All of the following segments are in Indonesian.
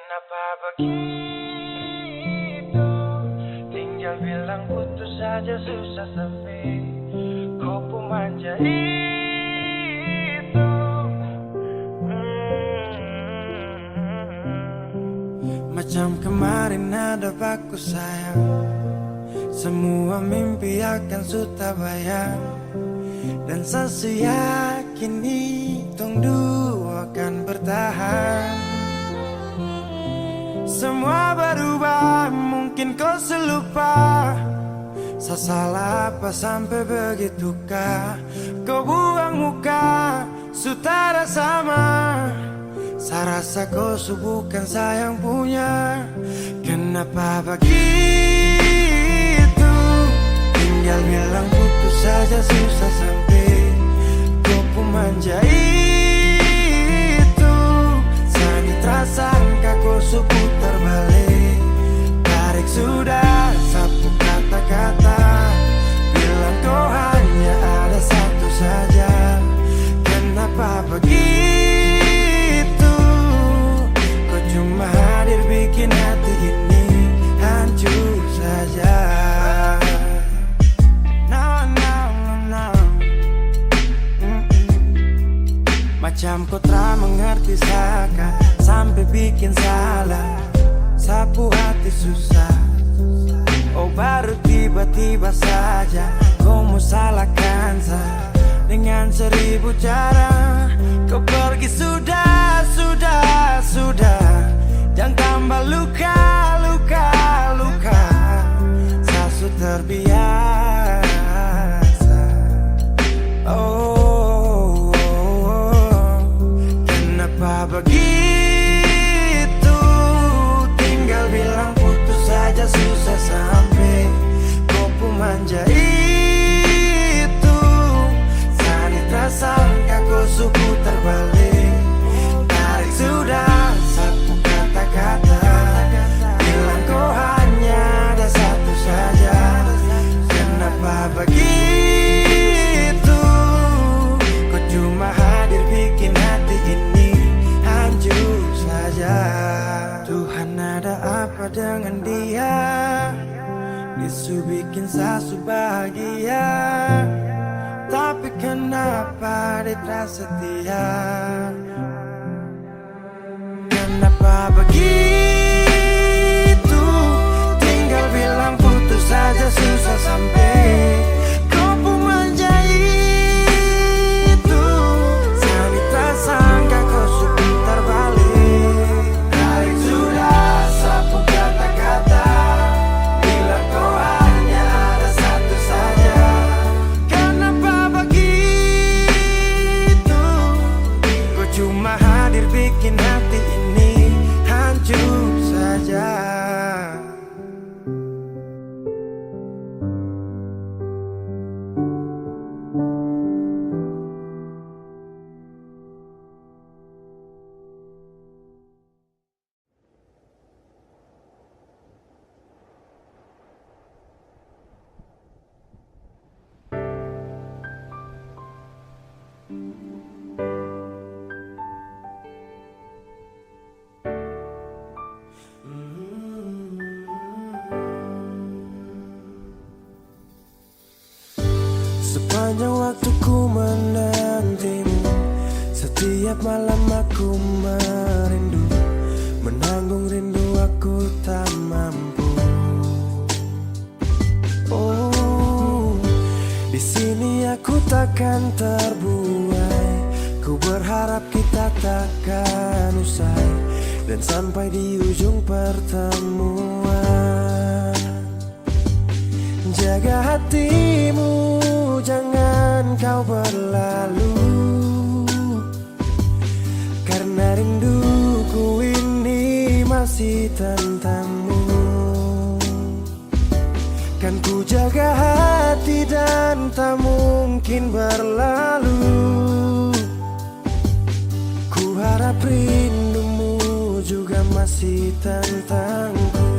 Kenapa begitu? Tinggal bilang putus saja susah sampai kau pun manja itu. Macam kemarin ada baku sayang, semua mimpi akan sudah bayang. Dan saya yakin tong dua akan bertahan. Semua berubah, mungkin kau selupa. Saya salah apa sampai begitukah? Kau buang muka, sutara sama. Saya rasa kau bukan saya yang punya. Kenapa begitu? Tinggal bilang putus saja susah sampai kau pun manja itu. Sani tersangka kau putar balik. Tarik sudah sapu kata-kata. Bilang kau hanya ada satu saja. Kenapa begitu? Kau cuma hadir bikin hati ini hancur saja. Macam kau tak mengerti saka sampai bikin salah. Sapu hati susah. Oh baru tiba-tiba saja kau mau salahkan saya dengan 1000 cara. Kau pergi sudah. Jangan tambah luka. Saya sudah terbiasa. Oh, kenapa begitu? Tinggal bilang putus saja susah sampai kau pun manja itu. Sani tersangka kau putar balik. Tarik sudah sapu kata-kata. Bilang kau hanya ada satu saja. Kenapa begitu? Kau cuma hadir bikin hati ini hancur saja. Tuhan ada apa dengan dia? Bisu bikin sasu bahagia. Tapi kenapa dia tak setia? Kenapa begitu? Tinggal bilang putus saja susah sampai kau pun manja itu. Sani tersangka kau putar balik. Tarik sudah sapu kata-kata. Bilang kau hanya ada satu saja. Kenapa begitu? Kau cuma hadir bikin hati ini hancur saja. Sepanjang waktu ku menantimu, setiap malam aku merindu. Menanggung rindu aku tak mampu. Oh, di sini aku takkan terbuai. Ku berharap kita takkan usai dan sampai di ujung pertemuan. Jaga hatimu, jangan kau berlalu. Karena rinduku ini masih tentangmu. Kan ku jaga hati dan tak mungkin berlalu. Ku harap rindumu juga masih tentangku.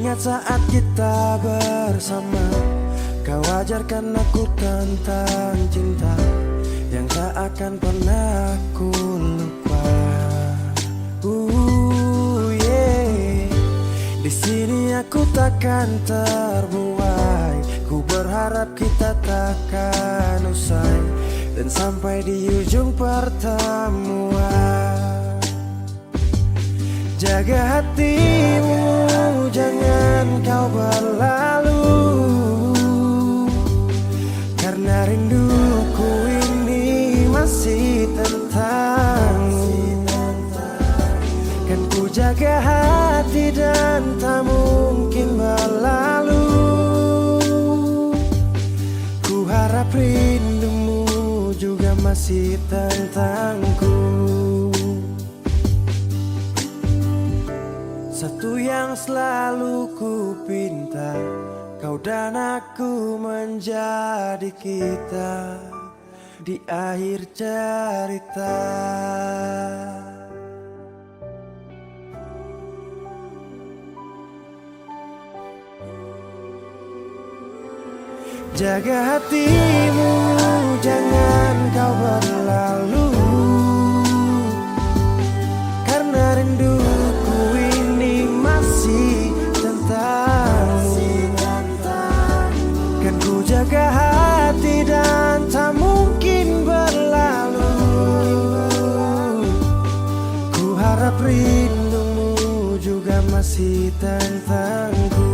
Ingat saat kita bersama, kau ajarkan aku tentang cinta yang tak akan pernah aku lupa. Yeah. Di sini aku takkan terbuai. Ku berharap kita takkan usai dan sampai di ujung pertemuan. Jaga hatimu, jangan kau berlalu, karena rinduku ini masih tentangmu. Kan ku jaga hati dan tak mungkin berlalu. Ku harap rindumu juga masih tentangku. Satu yang selalu ku pinta, kau dan aku menjadi kita di akhir cerita. Jaga hatimu, jangan kau berlalu, karena rinduku ini masih tentangmu. Kan ku jaga hati dan tak mungkin berlalu. Ku harap rindumu juga masih tentangku.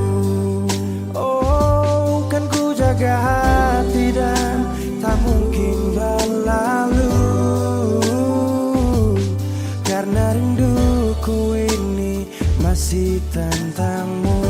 Oh, kan ku jaga hati dan tak mungkin berlalu, karena rinduku ini masih tentangmu.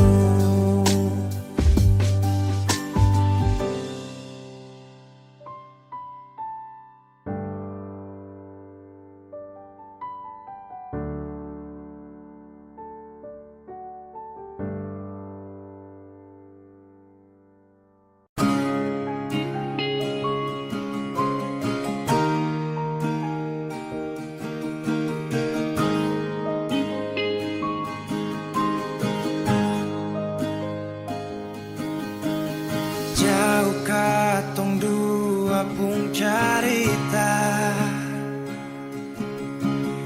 Jauh katong dua pung carita,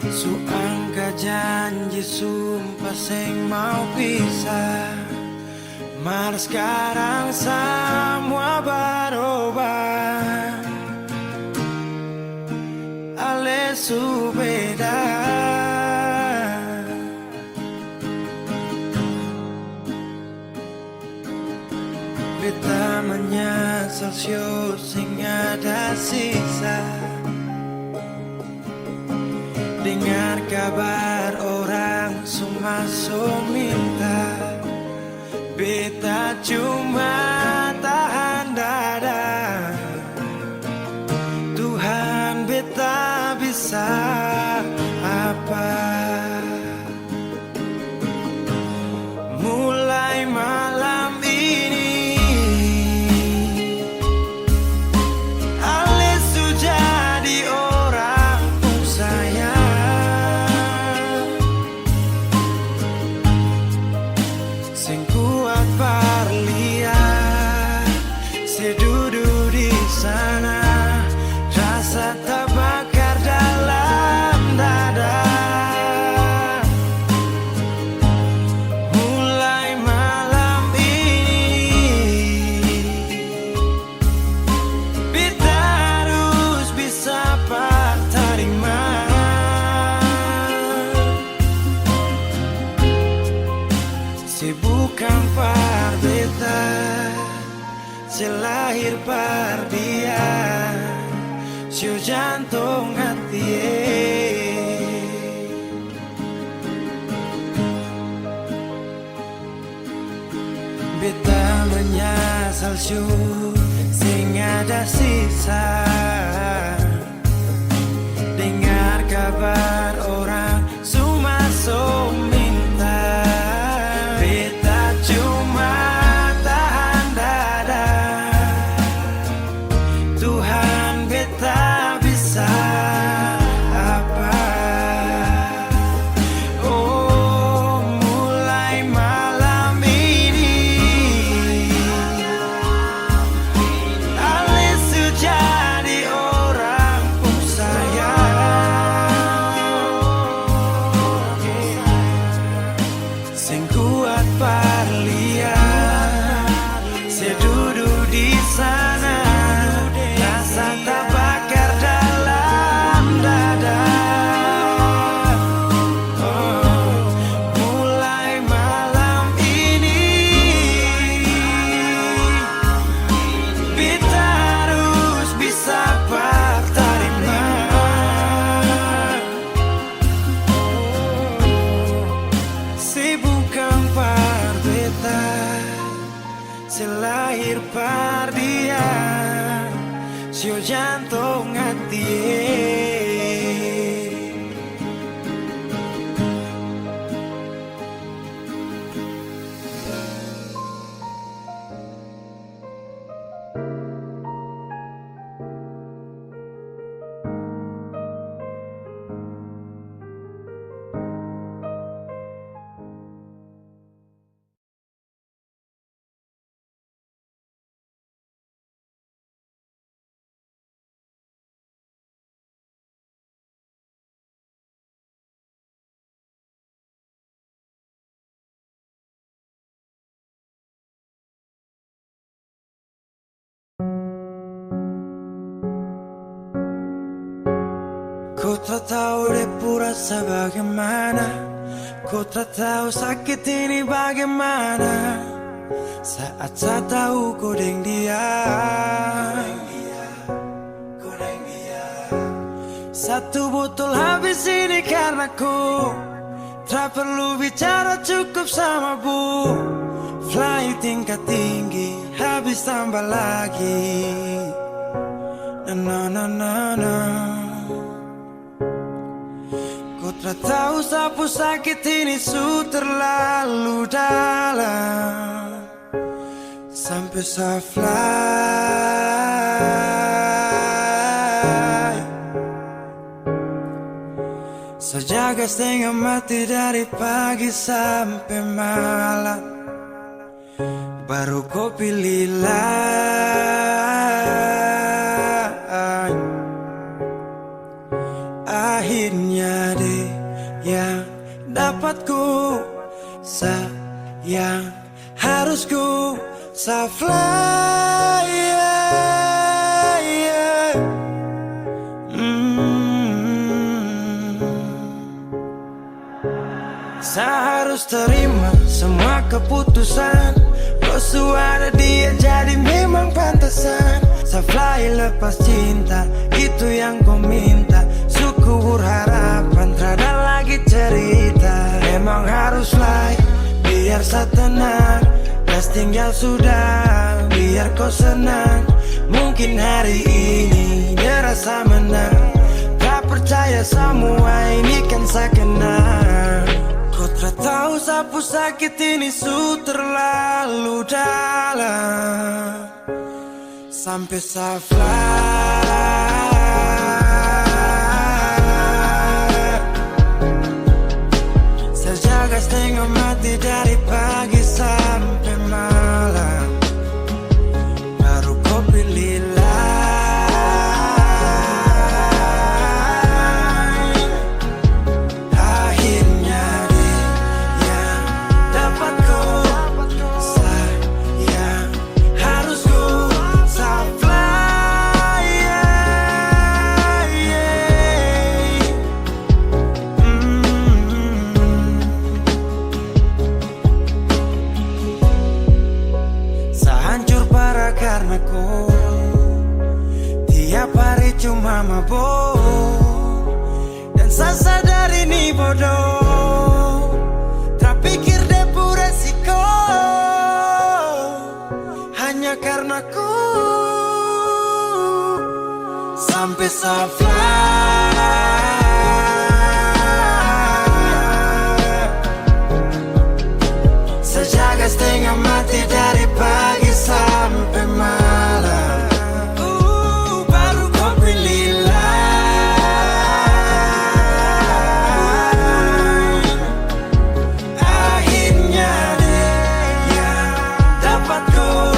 suangka janji sumpah seng mau pisah. Mar sekarang semua berubah, ale su beda. Beta menyesal sio sing ada sisa. Dengar kabar orang semua minta, beta cuma tahan dada. Tuhan, beta bisa apa? Mulai malam ini ale sudah di orang pun sayang. Sing kuat berlian, sedudu di sana, rasa terbakar dalam dada. Mulai malam ini beta harus bisa terima. Si bukan par beta, selahir par dia, si jantung hati. Beta menyesal syu sing ada sisa. Dengar kabar orang semua minta, beta cuma tahan dada. Tuhan, beta bisa apa? Oh, mulai malam ini tak tahu depu rasa bagaimana, ku tak tahu sakit ini bagaimana. Saat saya tahu ku deng dia, satu botol habis ini karena ku tak perlu bicara, cukup sama bu. Fly tingkat tinggi, habis tambah lagi. Na na na na. Ku tak tahu sapu sakit ini su terlalu dalam, sampai saya fly. Saya jaga setengah mati dari pagi sampai malam, baru kau pilih lain. Akhirnya deh yang dapat ku sayang, harus ku fly, yeah, yeah. Saya harus terima semua keputusan, kau ada dia jadi memang pantasan. Saya fly lepas cinta, itu yang kau minta. Syukur harapan, terada lagi cerita. Emang harus fly, biar saya tenang. Gas tinggal sudah, biar kau senang. Mungkin hari ini dia rasa menang. Tak percaya semua ini kan saya kenal. Kau tak tahu sapu sakit ini su terlalu dalam, sampai saya fly. Saya jaga setengah mati dari pagi sampai malam, baru kau pilih lain. Akhirnya dia yang dapat kau sayang, harus kau fly, yeah, yeah. Saya hancur parah karena kau tiap hari cuma mabuk, dan saya sadar ini bodoh. Tak pikir depu resiko hanya karena ku sampai saya fly. Saya jaga setengah mati dari pagi sampai malam, baru kau pilih lain. Akhirnya dia yang dapat kau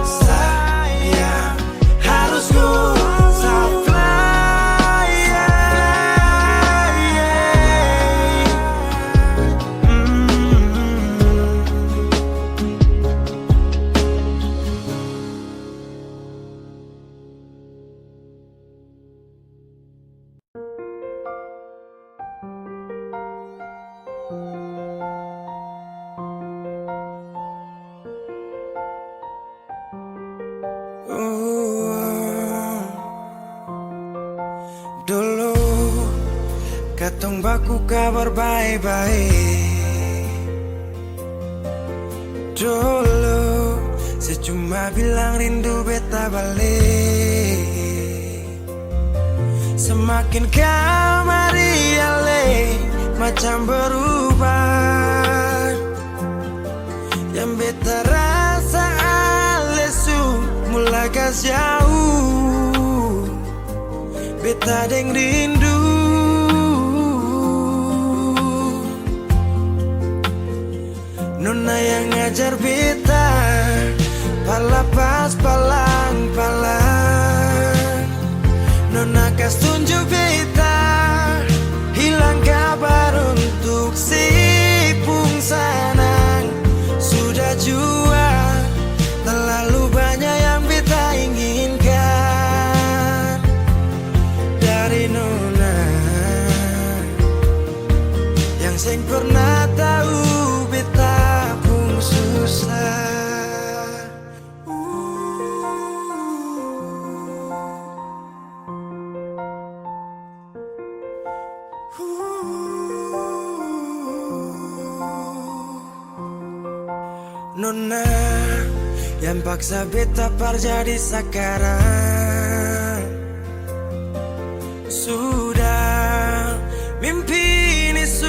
sayang, harus kau fly, yeah, yeah. Dulu katong baku kabar baik-baik. Dulu saya cuma bilang rindu beta balik. Semakin kamari ale macam berubah, yang beta rasa alesu mulai gas jauh. Beta deng rindu, nona yang ngajar beta palapas palang-palang. Nona kas tunjuk beta hilang kabar untuk si pungsanang. Sudah jua terlalu banyak yang beta inginkan dari nona. sing pernah tahu beta pun susah. Nona yang paksa beta par jadi sekarang. Sudah mimpi ini su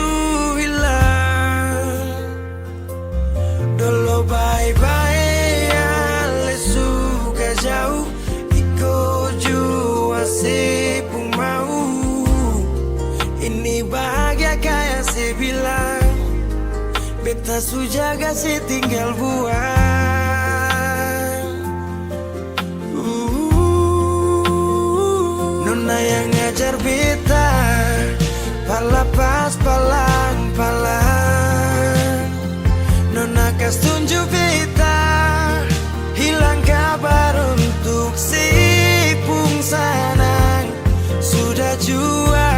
hilang. Dulu bye-bye ale suka jauh. Iko jua sepung mau. Ini bahagia kayak si bilang. Beta su jaga si tinggal buang. Nona yang ngajar beta pala pas palang-palang. Nona kas tunjuk beta hilang kabar untuk si pungsanang. Sudah jua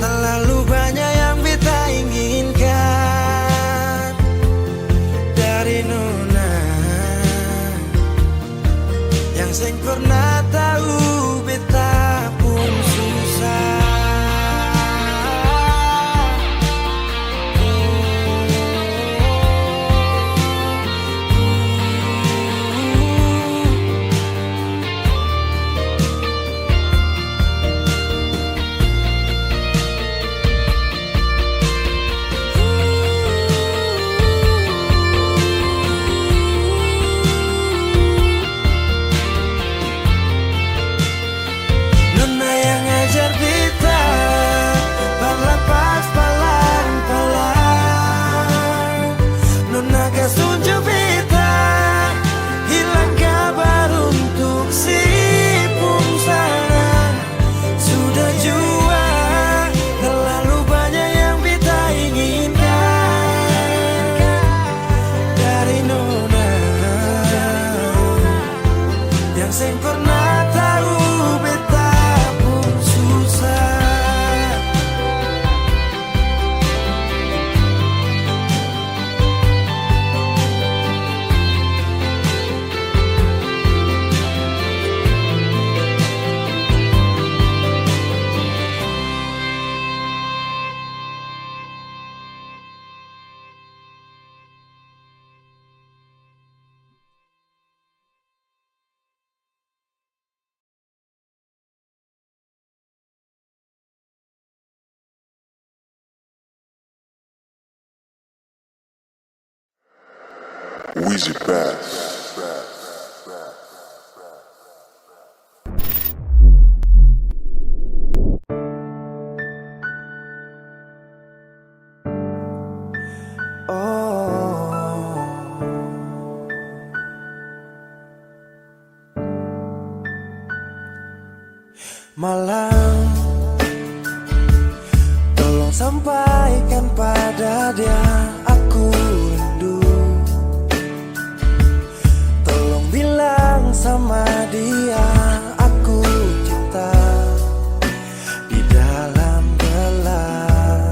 terlalu banyak yang beta inginkan dari Nona yang sing pernah tahu beta pun susah. Sing pernah tahu beta pun susah. Weezy Bass. Malam, tolong sampaikan pada dia aku rindu. Tolong bilang sama dia aku cinta. Di dalam gelap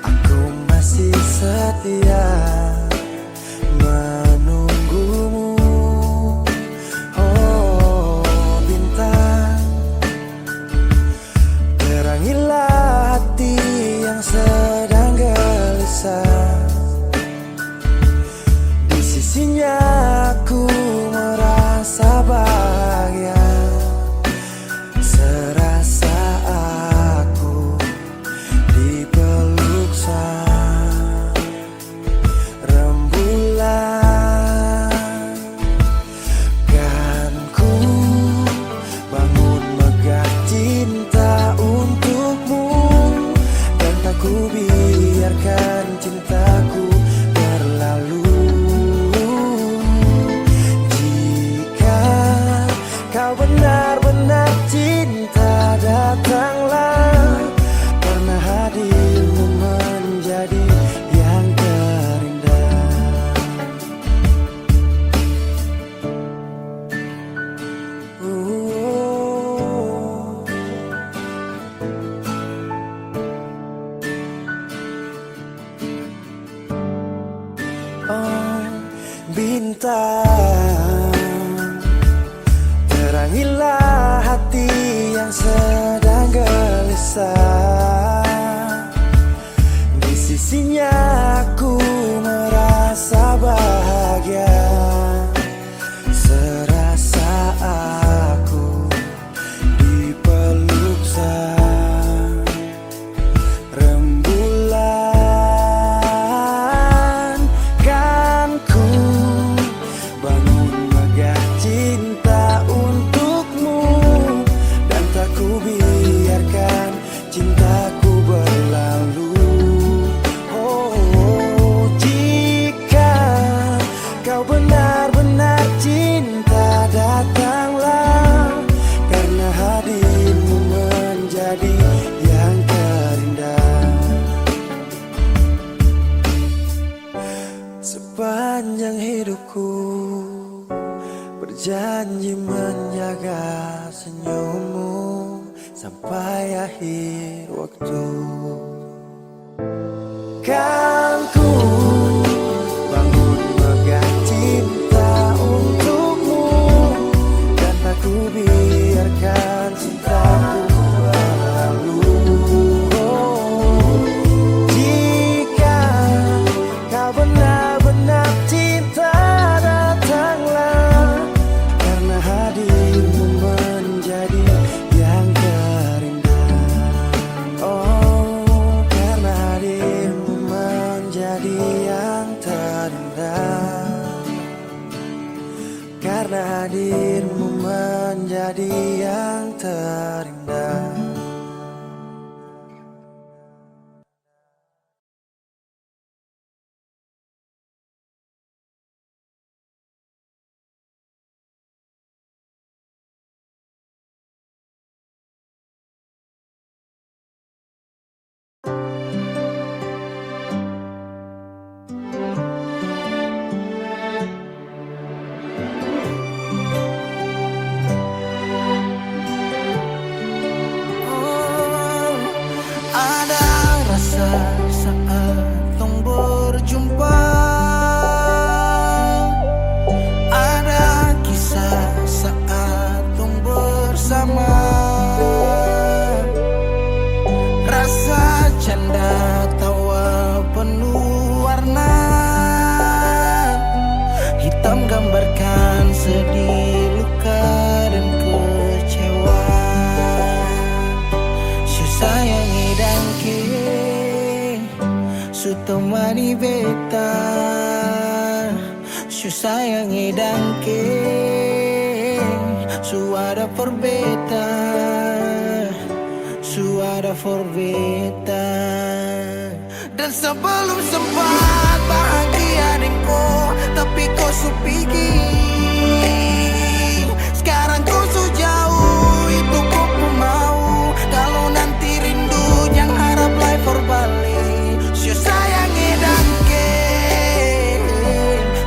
aku masih setia menunggumu. Oh bintang, terangilah hati yang sedang gelisah. Di sisinya aku merasa bahagia, serasa aku dipeluk sang. cinta. Terangilah hati yang sedang gelisah. Di sisinya aku merasa bahagia, serasa aku dipeluk sang rembulan. Kan ku bangun megah cinta untukmu, dan tak ku biarkan cintaku berlalu. Oh, jika kau benar-benar cinta, datanglah, karena hadirmu menjadi yang terindah. Sepanjang hidupku berjanji menjaga senyummu sampai akhir waktu. Kan ku bangun megah cinta untukmu, dan tak ku biarkan cintaku berlalu. Oh, jika kau benar-benar cinta, datanglah, karena hadirmu menjadi yang terindah. Oh, karena hadirmu menjadi yang terindah. Karena hadirmu menjadi yang terindah. Ada rasa saat tong berjumpa, ada kisah saat tong bersama, rasa canda tawa penuh warna, hitam gambarkan sedih, luka dan kecewa. Sayangi dan ke su temani beta, su sayangi dan ke su ada for beta, su ada for beta. Dan sebelum sempat bahagia denko, tapi kau su pergi. Sekarang kau su jauh, itu kau pun mau. Kalau nanti rindu jangan harap life for balik. Su sayangi dan ke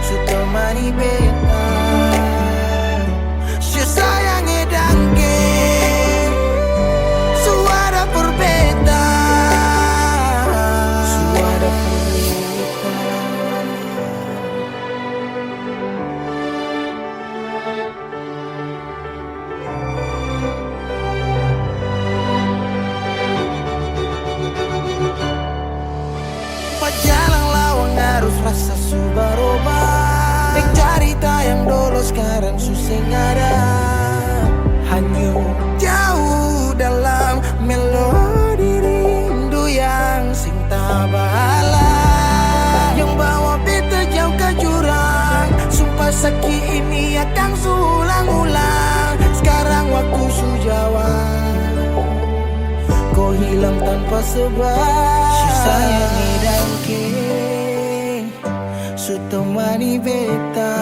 su temani beta, su sayangi dan ke su ada for beta, su ada for beta. Jalan lawang harus rasa subaroba, dek cerita yang dulu sekarang susah ada. Hanyut jauh dalam melodi rindu yang sing tak bahala, yang bawa beta jauh ke jurang. Sumpah sakit ini akan sulang-ulang. Sekarang waktu su jawab, kau hilang tanpa sebab. Su sayangi dan ke su temani beta,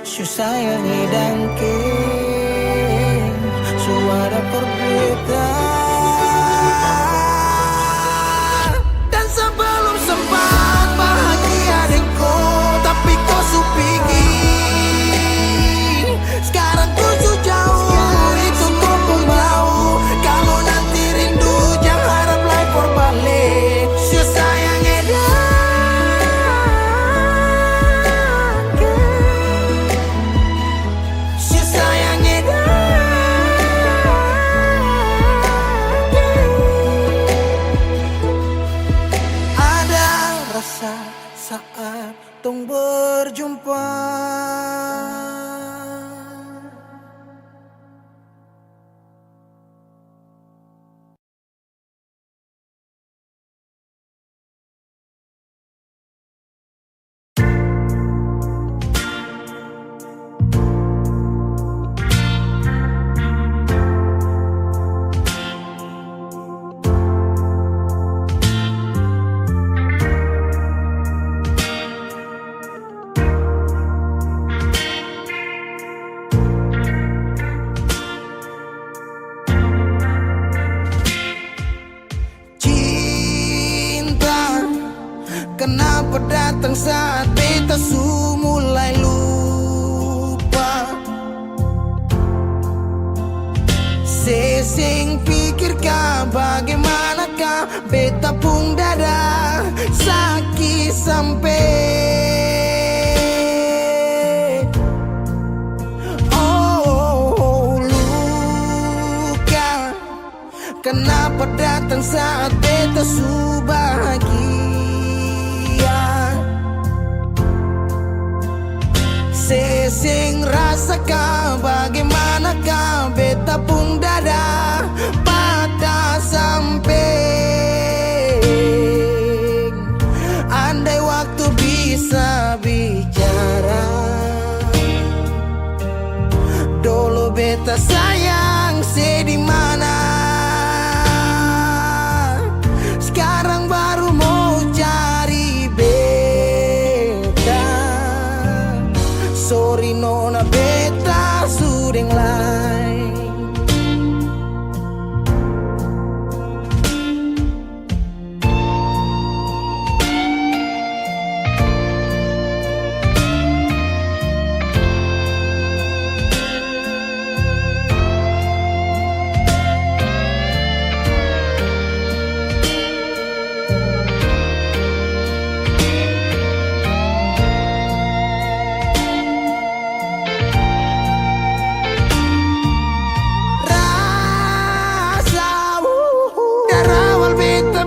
su sayangi dan ke su ada for beta. Dan sebelum sempat bahagia denko, tapi kau su pergi. Sekarang kau su jauh, itu kau pun mau. Kalau nanti rindu jangan harap life for balik. Su sayangi dan Kenapa datang saat beta su mulai lupa? Sesing pikirkah bagaimanakah beta pun dada sakit sampai. Kenapa datang saat beta su bahagia? Sesing rasakan bagaimanakah beta pun dada patah sampai. Andai waktu bisa bicara, dulu beta sayang sedih mana. Sekarang baru mau cari beta. Sorry nona beta sudeng lain.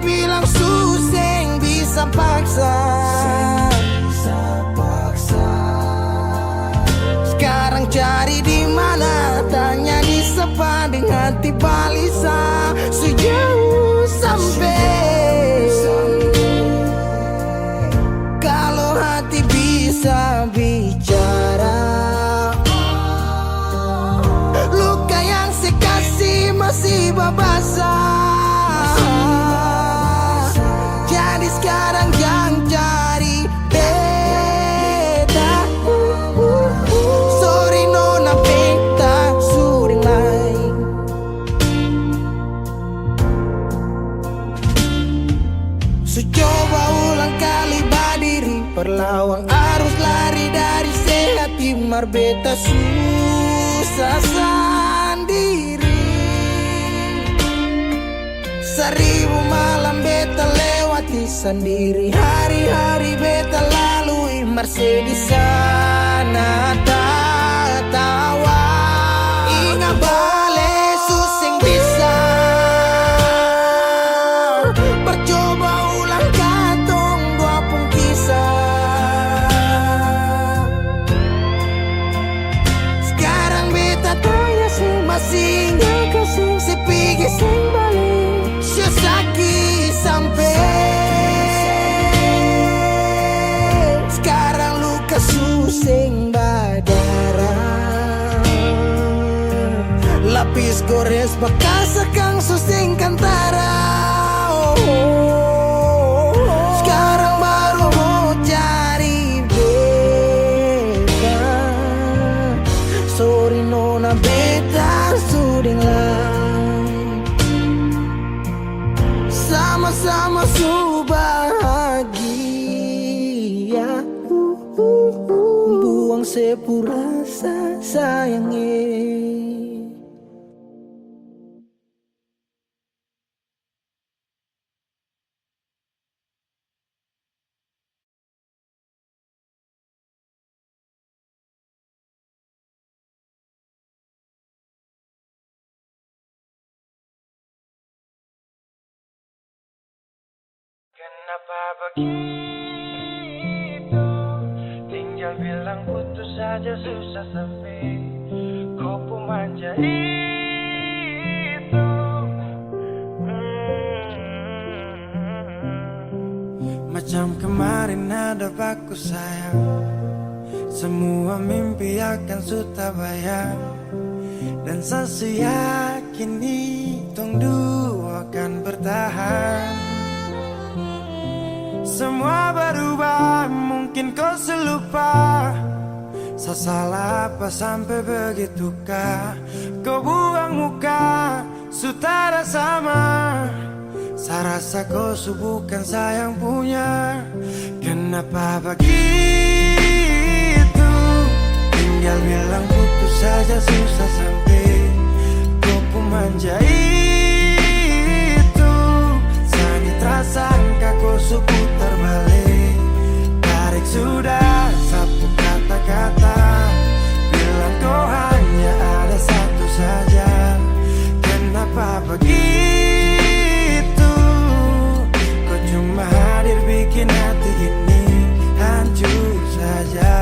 Bilang suseng bisa paksa. Sekarang cari di mana? Tanya di sepading hati balisa. Sejauh sampai. Kalau hati bisa bicara, luka yang saya kasih masih babasa. Jadi sekarang jangan cari beta. Sorry nona beta sudeng lain. Coba ulang kali berdiri, perlawan arus lari dari sehat timar beta susah sendiri. Seribu malam beta lewati sendiri, hari-hari beta lalui masih di sana tertawa. Ingat balik suseng bisa. Percoba ulang katong dua pun kisah. Sekarang beta tanya sih masih ingat kasih sepigi sing balik. Sakit sampai. Sekarang luka suseng berdarah. Lapis gores bekas akang suseng kantara. Sekarang baru mau cari beta. Sorry nona beta sudeng lain. Sama-sama su bahagia. Buang sepurasa sayangnya. Kenapa begitu? Tinggal bilang putus saja susah sampai. Kau pemanja itu. Macam kemarin ada baku sayang. Semua mimpi akan suta bayang. Dan saya yakin tong dua akan bertahan. Semua berubah, mungkin kau selupa. Saya salah apa sampai begitukah? Kau buang muka, sutara sama. Saya rasa kau bukan sayang punya. Kenapa Kenapa begitu? Tinggal bilang putus saja susah sampai kau pun manja itu. Sakit rasangka kau suku terbalik. Tarik sudah sapu kata-kata, bilang kau hanya ada satu saja. Kenapa begitu? Kau cuma hadir bikin hati ini hancur saja.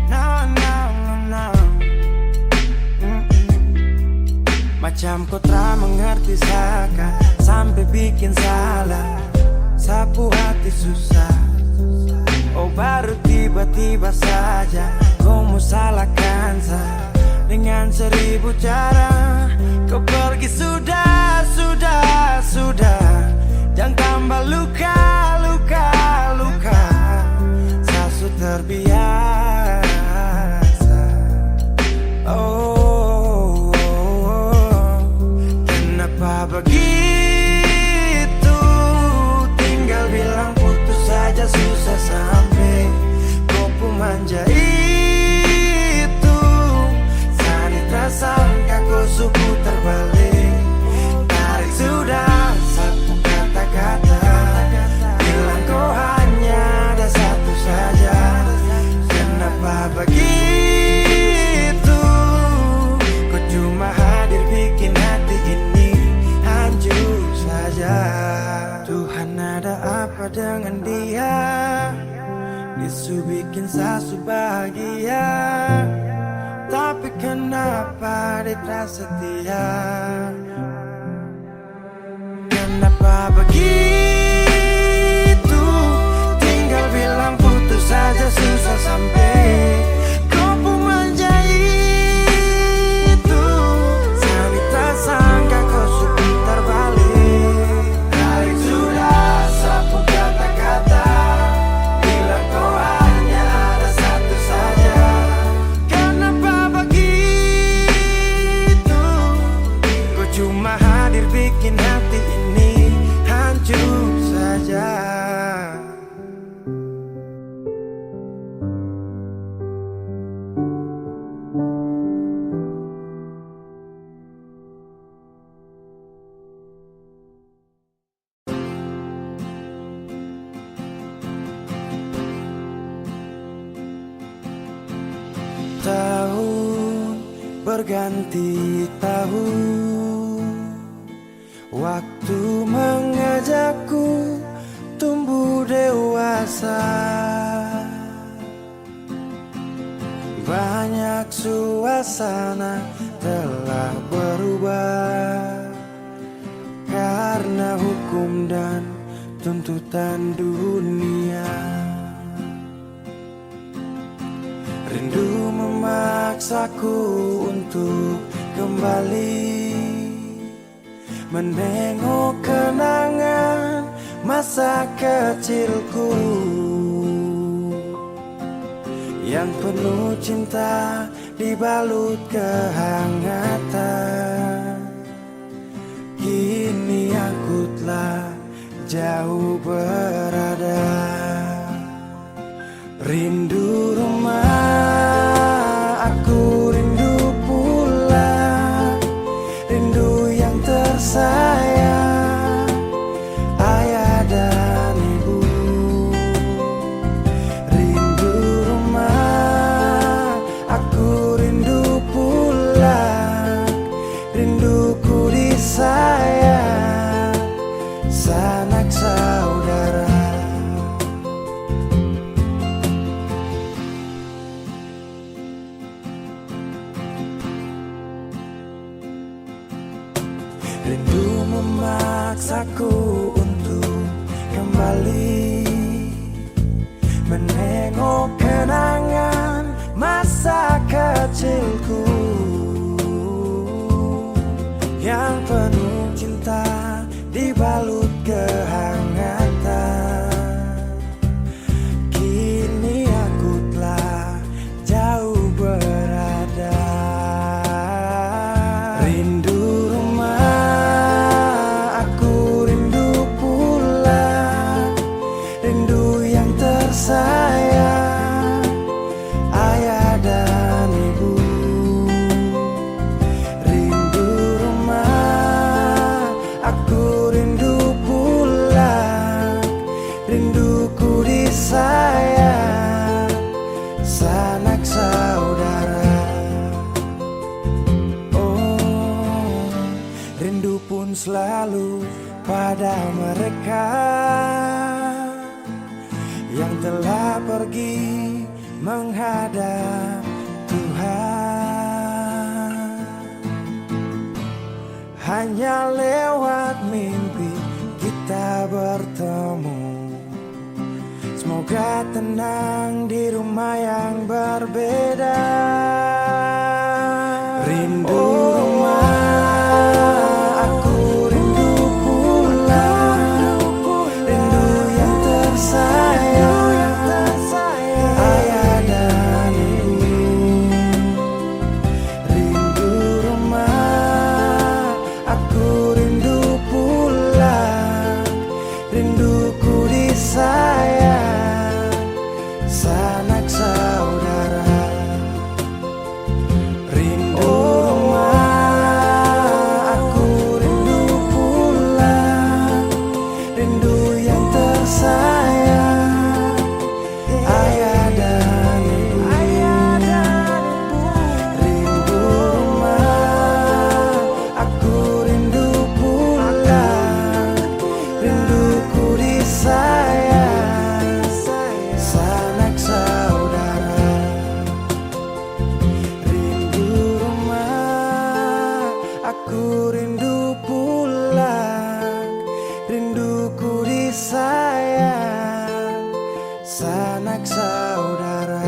No, no, no, no. Macam kau tak mengerti saka, sampai bikin salah, sapu hati susah. Oh baru tiba-tiba saja kau mau salahkan saya dengan 1000 cara. Kau pergi sudah, sudah, sudah. Jangan tambah luka, luka, luka. Saya sudah terbiasa. Oh, oh, oh. Kenapa begitu? Tinggal bilang putus saja susah sampai kau pun manja itu. Sanit rasangka kau suku terbalik. Tarik sudah sapu kata-kata, bilang kau hanya ada satu saja. Kenapa begitu? Kau cuma hadir bikin hati ini hancur saja. Tuhan ada apa dengan dia? Disu bikin sasu bahagia, tapi kenapa dia tak setia? Kenapa begitu? Tinggal bilang putus saja susah sampai kau pun manja itu. Sanit rasangka kau suku terbalik. Tarik sudah sapu kata-kata, bilang kau hanya ada satu saja. Kenapa begitu? Kau cuma hadir bikin hati ini hancur saja. Tahun berganti tahun, waktu mengajakku tumbuh dewasa. Banyak suasana telah berubah karena hukum dan tuntutan dunia. Rindu memaksaku untuk kembali menengok kenangan masa kecilku yang penuh cinta dibalut kehangatan. Kini aku telah jauh berada. Rindu rumah, aku rindu pulang. Rindu yang tersayang, ayah dan ibu. Rindu rumah, aku rindu pulang. Rinduku disayang, sanak saudara. Rindu memaksaku untuk kembali menengok kenangan masa kecilku yang penuh cinta dibalut kehangatan. Kini aku telah jauh berada. Rindu rumah, aku rindu pulang. Rindu pun selalu pada mereka yang telah pergi menghadap Tuhan. Hanya lewat mimpi kita bertemu. Semoga tenang di rumah yang berbeda. Rindu rumah, aku rindu pulang. Rindu yang tersayang, ayah dan ibu. Rindu rumah, aku rindu pulang. Rinduku disayang, sanak saudara. Rindu rumah, aku rindu pulang. Rindu yang tersayang, ayah dan ibu. Rindu rumah, aku rindu pulang. Rinduku disayang, sanak saudara. Rindu rumah, aku rindu pulang. Rinduku disayang, sanak saudara.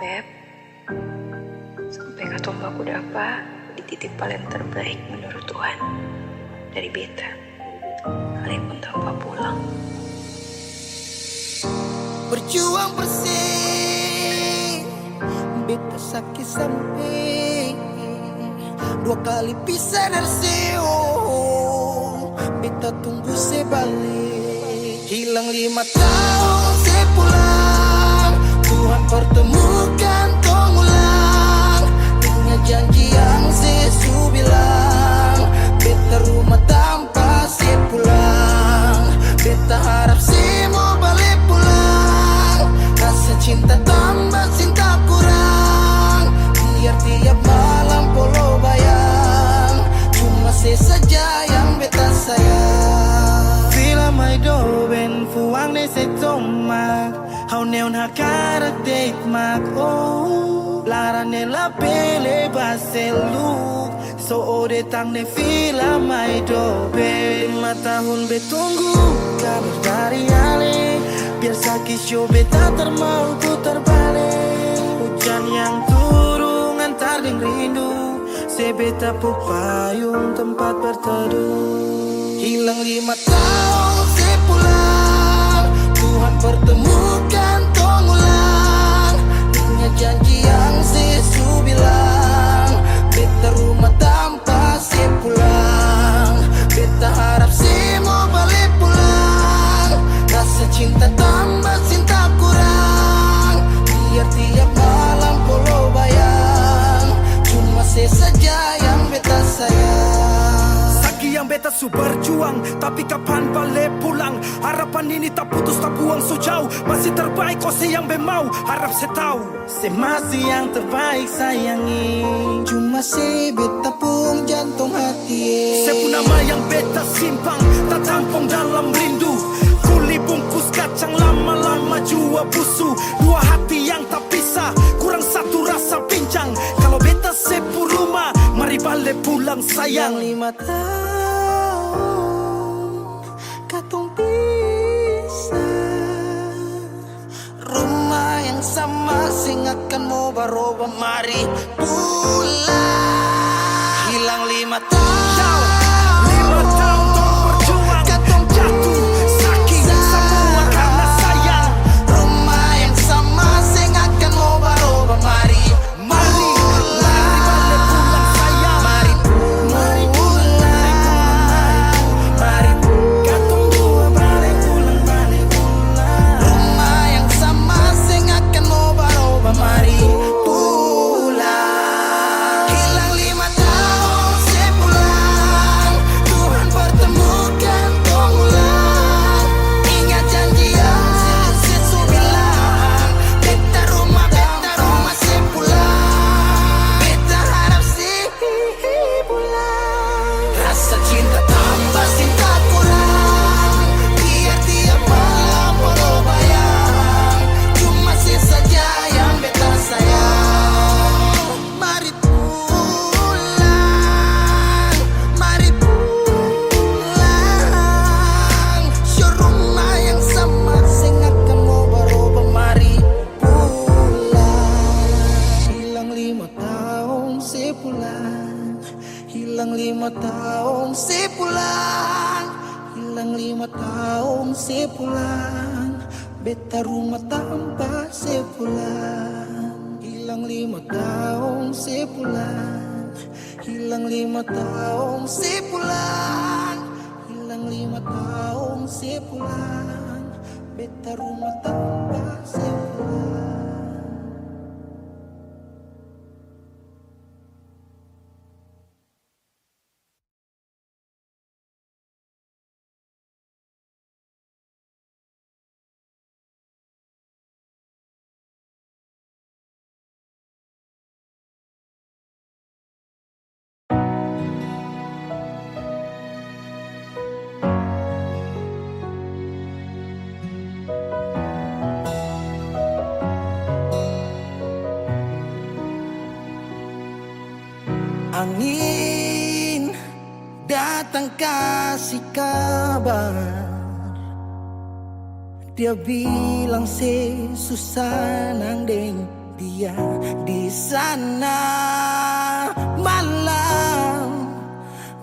Beb, sampai katong baku dapa di titik paling terbaik menurut Tuhan dari beta, sekalipun tanpa pulang. Berjuang bersih, beta sakit sampai 2 kali pisah dari Seo. Beta tunggu sebalik. Hilang 5 tahun sepulang, Tuhan pertemukan tong ulang. Dengan janji yang Yesus bilang, beta rumah tanpa sepulang. Beta harap semua balik pulang. Rasa cinta tambah cinta kurang. Biar tiap malam polo bayang, cuma saja yang beta sayang. Fila mai do ben fuang ne se tomak. Hau neon hakarak date mak oh. Lara ne la pele baseluk. So ode tang ne fila mai do ben. 5 tahun betunggu kabar dari Ale. Biar sakit show beta termau putar balik. Hujan yang turun antar deng rindu. Sebeta pupayung tempat berteduh. Hilang 5 tahun sepulang, Tuhan pertemukan tong ulang. Dengan janji yang Yesus bilang, beta rumah tanpa sepulang. Beta harap semua balik pulang. Rasa cinta tambah cinta kurang. Biar tiap malam polo bayang, cuma saja yang beta sayang. Saki yang beta su berjuang, tapi kapan balik pulang? Harapan ini tak putus tak buang so jauh. Masih terbaik kau yang bemau, harap saya tahu. Saya masih yang terbaik sayangi. Cuma saya beta pun jantung hati. Saya pun nama yang beta simpang, tak tampung dalam rindu. Kuli bungkus kacang lama-lama jua busu. 2 hati yang tak pisah, kurang satu rasa pincang. Kalau beta sepu rumah, mari balik pulang sayang. 5 tahun katong pisah. Rumah yang sama sing akan mau baroba, mari pulang. Hilang 5 tahun. 5 tahun tong berjuang, Katong jatuh saking semua karena sayang. Rumah yang sama sing akan mau baroba, mari Balik pulang sayang. Mari pulang. Mari Katong dua balik pulang. rumah yang sama sing akan mau baroba, mari pulang. tahun sepulang, beta rumah tanpa sepulang. Hilang 5 tahun sepulang, hilang 5 tahun sepulang, hilang 5 tahun sepulang, beta rumah tanpa sepulang. Angin datang kasih kabar, dia bilang susah nang deng dia di sana. Malam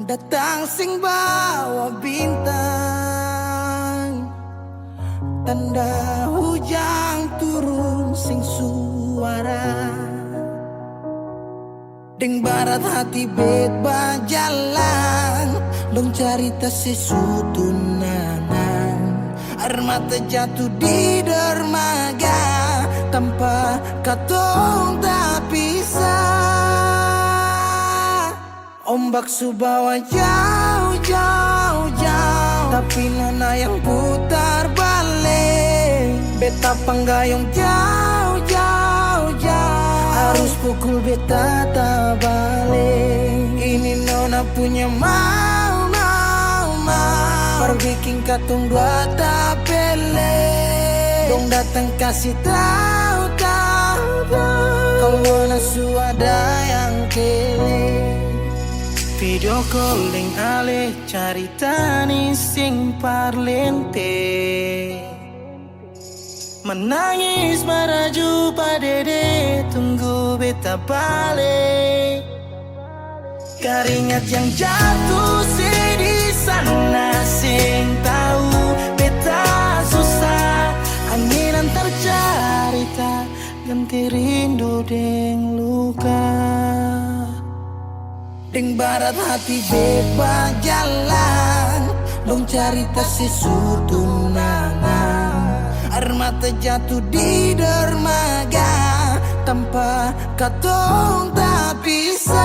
datang sing bawa bintang, tanda hujan turun sing suara. Deng barat hati bet bajalan, dong cerita sesutunangan. Air mata jatuh di dermaga, tanpa katong tak pisah. Ombak subawa jauh, jauh, jauh, tapi nona yang putar balik. Beta panggayung jauh, jauh, jauh, harus pukul beta tak balik. Ini nona punya mau, mau, mau, perbikin katong dua tak pele. Dong datang kasih tahu, tahu, tahu, kalau nona suada yang kele. Video calling ale carita ni sing parlente, menangis meraju padede tunggu beta balik. Keringat yang jatuh di sana sing tahu beta susah. Angin antar carita ganti rindu deng luka. Deng barat hati bebas jalan, dong cerita sesutunangan. Air mata jatuh di dermaga, tanpa katong tak pisah.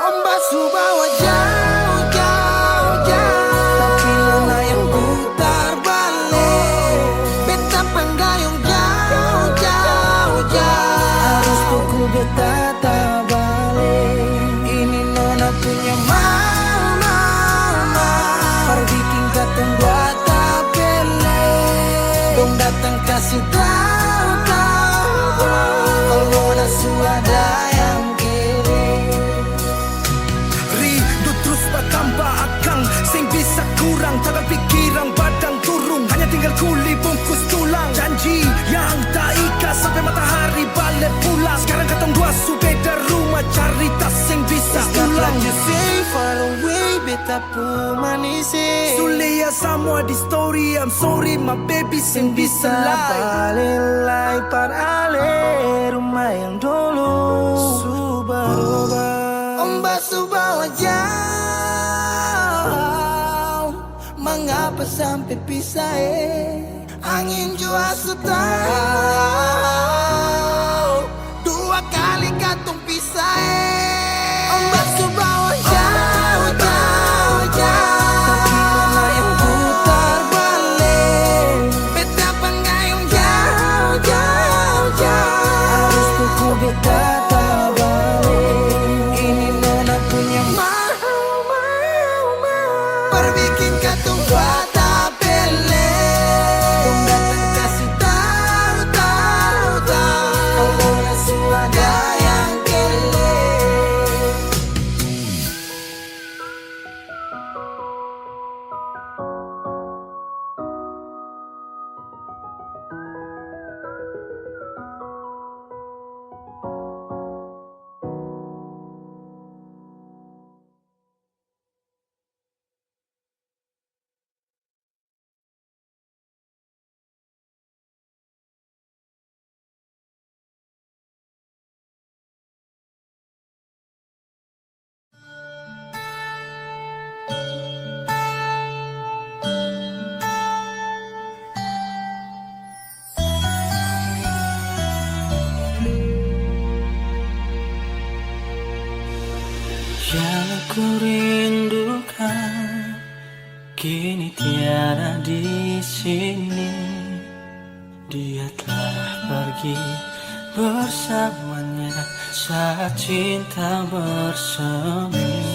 Ombak subawa jauh, jauh, jauh, tapi nona yang putar balik. Beta panggayung jauh, jauh, jauh, harus pukul beta tak balik. Ini nona punya mau, mau, mau, perbikin katong dua tak pele. Dong datang kasih tahu, tahu, kalau nona suada yang kere. Rindu terus bertambah akang, sing bisa kurang, tangan pikiran badan turun, hanya tinggal kuli bungkus tulang. Janji yang tak ikhlas sampai matahari balik pulang. Sekarang katong dua su beda rumah, cari tas sing bisa ulang. You say far away, beta pu manise. Sulia semua di story, I'm sorry my baby sing bisa balelai par ale rumah yang dulu subaroba. Ombak subawa jauh, mengapa sampai pisah angin jua tahu, dua kali katong pisah Ombak subawa jauh, jauh, jauh, tapi nona yang putar balik. Beta panggayung jauh, jauh, jauh, harus pukul beta tak balik. Ini nona punya mau, mau, mau, perbikin katong dua ku rindukan kini tiada di sini. Dia telah pergi bersamanya saat cinta bersemi.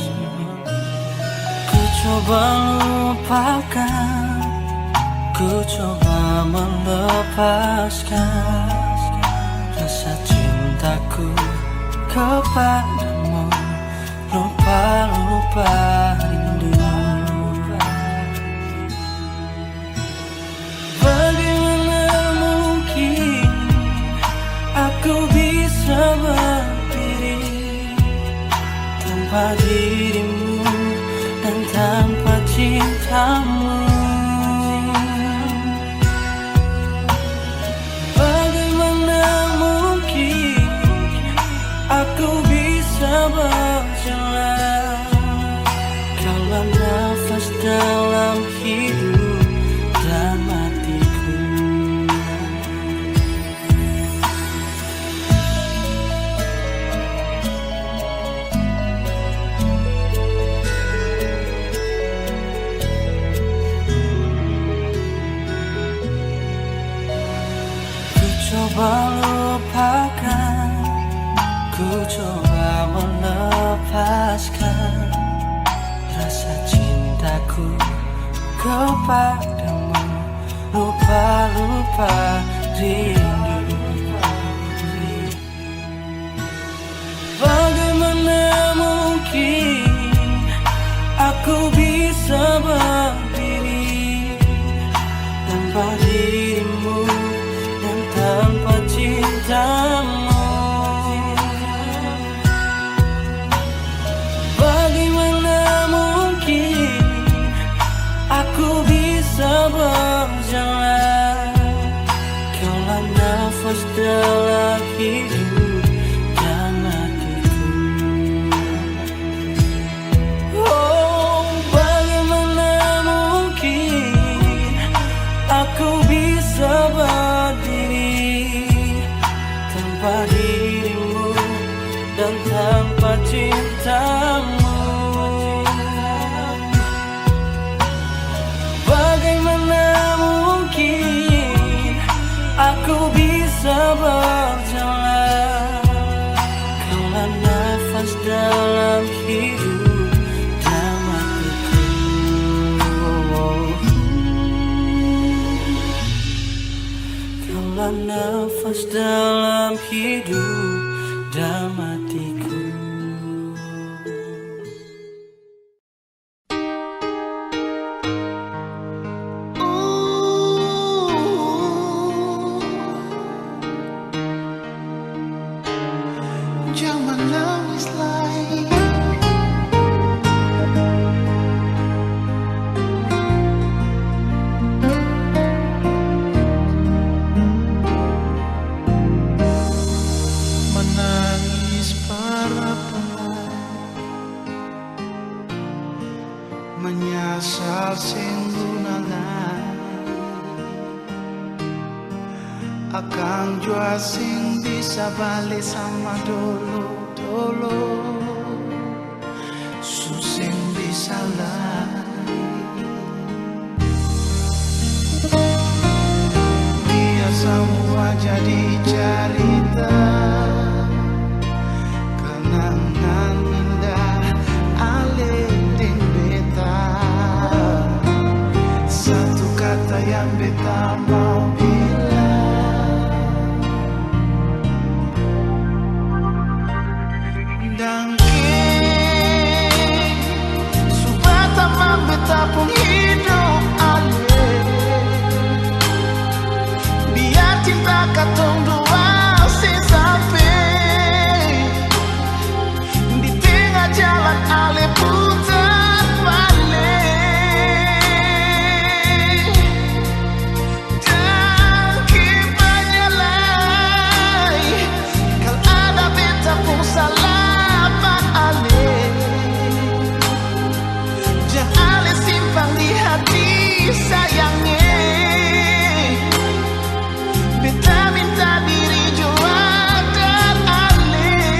Ku coba lupakan, ku coba melepaskan rasa cintaku kepadamu. Lupa-lupa rindu. Bagaimana mungkin aku bisa berdiri tanpa dirimu dan tanpa cintamu? Bagaimana mungkin aku bisa berjalan kalau nafas dalam hidup dan matiku? Ku coba lupakan, ku coba melepaskan rasa cintaku kepadamu. Lupa-lupa rindu. Bagaimana mungkin aku bisa berdiri tanpa dirimu dan tanpa cintamu? Aku bisa berjalan kalau nafas dalam hidup dan matiku. Oh, bagaimana mungkin aku bisa berdiri tanpa dirimu dan tanpa cintamu? Aku bisa berjalan kalau nafas dalam hidup dan matiku. Kalau nafas dalam hidup dan matiku. Jangan nangis lagi, menangis para pemain, menyasar singgunangan akang jua sing bisa balik sama dulu susing bisa lagi. Biar semua jadi cerita kenangan indah alih beta. Satu kata yang beta mau pun hidup alih. Biar cinta katong dua sampai di tengah jalan alih putar balik. Dan kipanya lai kalau ada beta pun salah pak alih. Jangan simpan di hati sayangnya. Beta minta diri jua dan alih.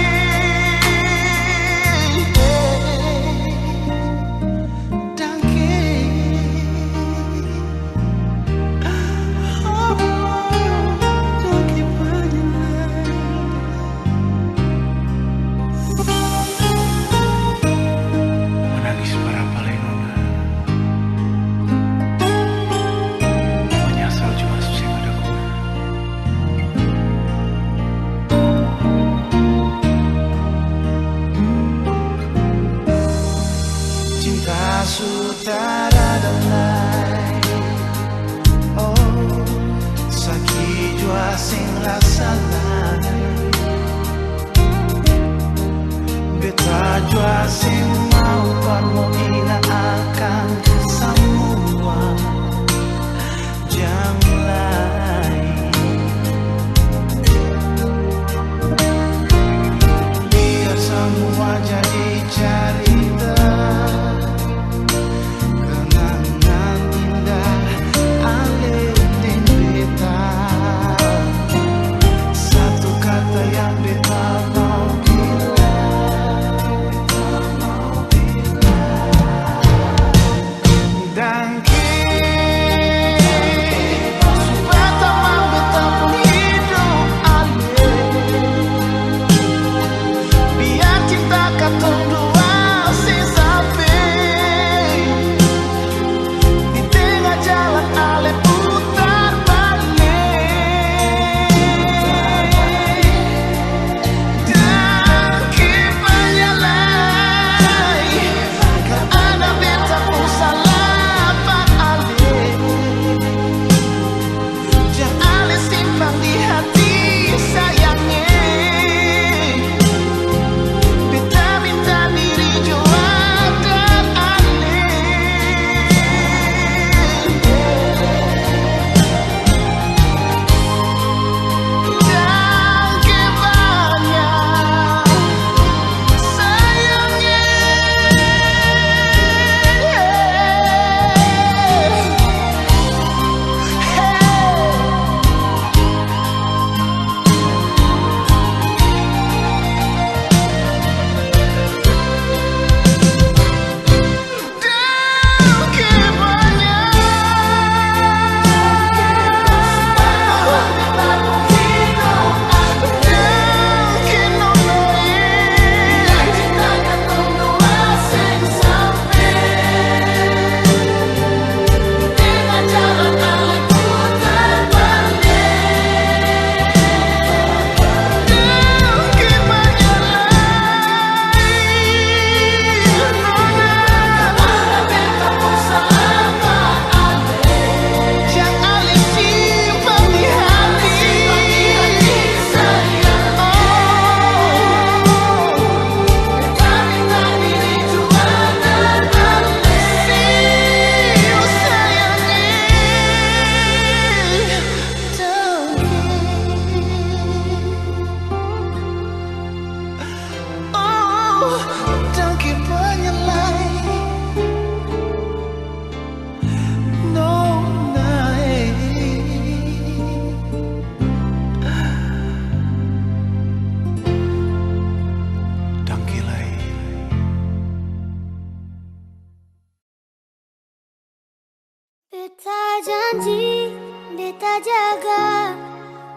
Beta janji, beta jaga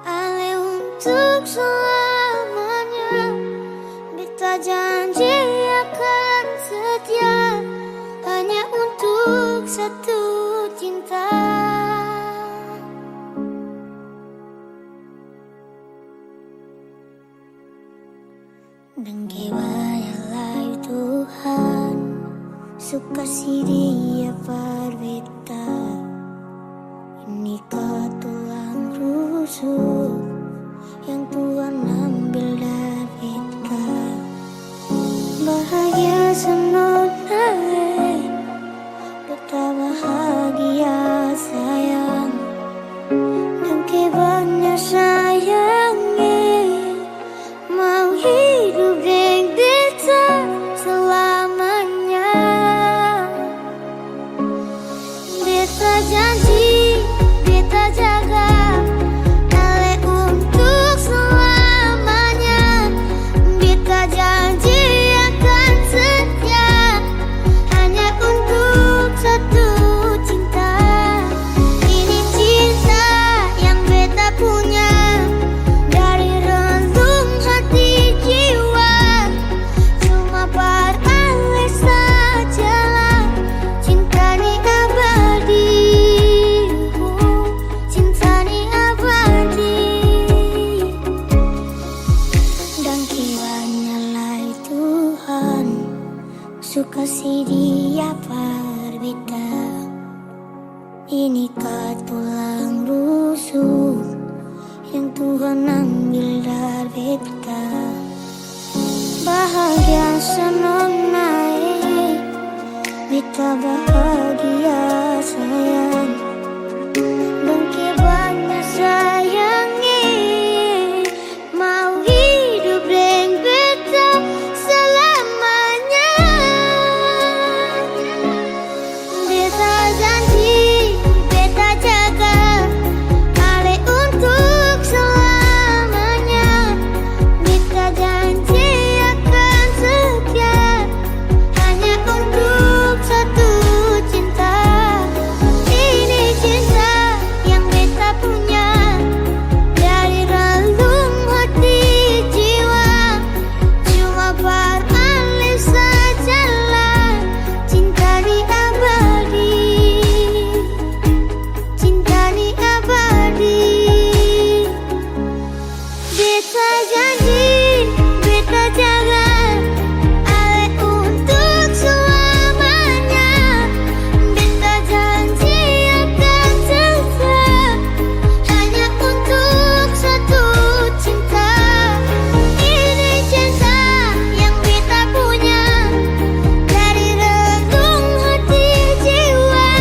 Ale untuk selamanya. Beta janji akan setia hanya untuk satu cinta. Dan kewayalah Tuhan suka si dia berbeda. Ini tulang rusuk yang Tuhan ambil dari beta. Bahagia senonai, beta bahagia sayang. Dan kebanyak sayangnya mau hidup dengan beta selamanya. Beta janji, beta jaga Ale untuk selamanya. Beta janji akan setia hanya untuk satu cinta. Ini cinta yang beta punya dari relung hati jiwa. Cuma pada Ale sajalah cinta ni abadi. Cinta ni abadi. Dan kiranya lah Tuhan suka si dia berbeda. Inikah tulang rusuk yang Tuhan ambil dari beta. Bahagia senonai, beta bahagia sayang. Dan kebanyak sayangnya mau hidup dengan beta selamanya. Beta janji, beta jaga Ale untuk selamanya. Beta janji akan setia hanya untuk satu cinta. Ini cinta yang beta punya dari relung hati jiwa. Cuma pada Ale sajalah cinta ni abadi. Cinta ni abadi. Beta janji, beta jaga Ale untuk selamanya. Beta janji akan setia hanya untuk satu cinta. Ini cinta yang beta punya dari relung hati jiwa.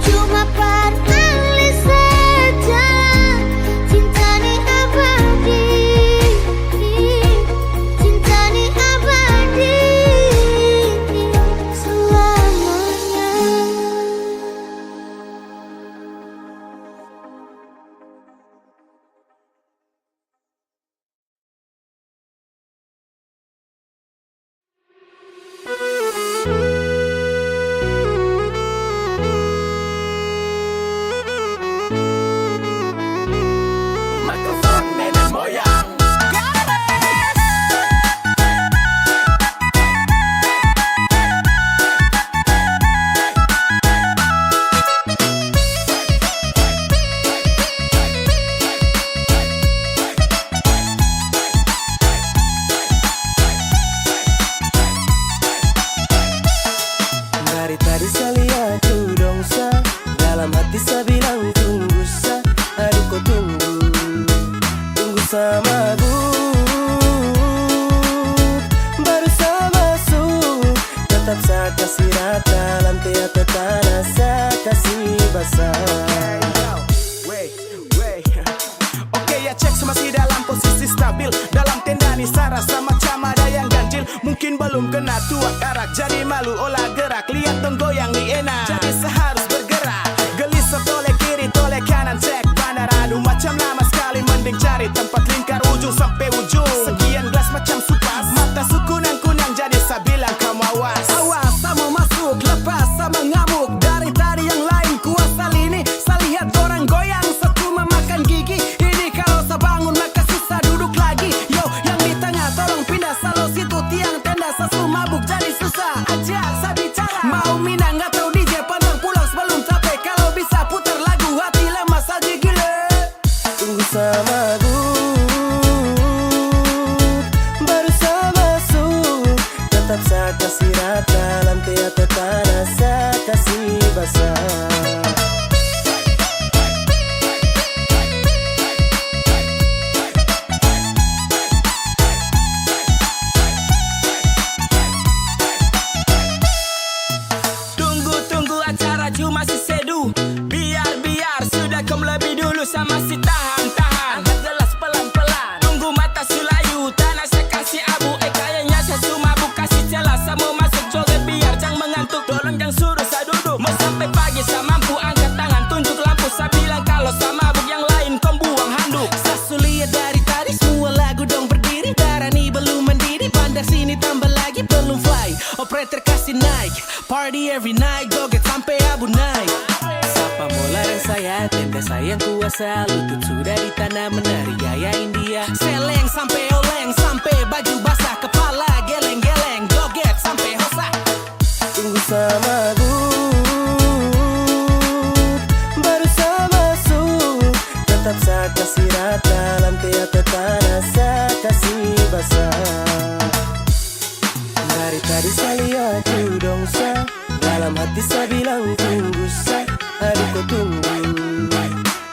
Cuma pada Ale sajalah cinta ni abadi. Cinta ni abadi selamanya. Mikrofon nenek moyang. Dari tadi saya lihat tu dongsa, dalam hati saya bilang tunggu sa. Aduh kau tunggu, tunggu sama aku. Baru saya masuk, tetap saya kasih rata. Lantai atau tanah saya kasih basah. Oke ya, cek masih dalam posisi stabil. Dalam tenda nih saya rasa macam ada yang ganjil. Mungkin belum kena tuak arak, jadi malu olah gerak. Lihat dong goyang nih enak, jadi seharus bergerak. Gelisah toleh kiri toleh kanan, cek bandar. Aduh macam lama sekali, mending cari tempat lingkar ujung sampai ujung. Sekian gelas macam supas, mata sukunang-kunang, jadi saya bilang kamu awas. Awas sama masuk, lepas sama ngamuk. Dari tadi yang lain kuasa basah. Tunggu acara cuma si sedu. Biar sudah kau lebih dulu sama si tahan. Angkat gelas pelan-pelan. Tunggu mata si layu. Tanah saya kasih abu. Kayaknya saya cuma buka si jelas. Saya mau masuk joget biar jangan mengantuk. Tolong jangan suruh saya duduk. Mau sampai pagi saya mampu. Angkat tangan tunjuk lampu. Saya bilang kalau saya mabuk yang lain kau buang handuk. Saya sulit dari tadi semua lagu dong berdiri. Darah nih belum mendidih. Bandar sini tambah lagi belum fly. Operator kasih naik. Party every night. Joget sampai abu naik. Sapa mola dan saya. Tenda sayang kuasa. Lutut sudah di tanah menari gaya India. Seleng sampai oleng. Sampai baju basah. Kepala geleng-geleng. Joget sampai hosak. Tunggu sama baru saya masuk. Tetap saya kasih rata. Lantai atau tanah saya kasih basah. Dari tadi saya lihat dong saya. Dalam hati saya bilang tunggu saya. Aduh kau tunggu.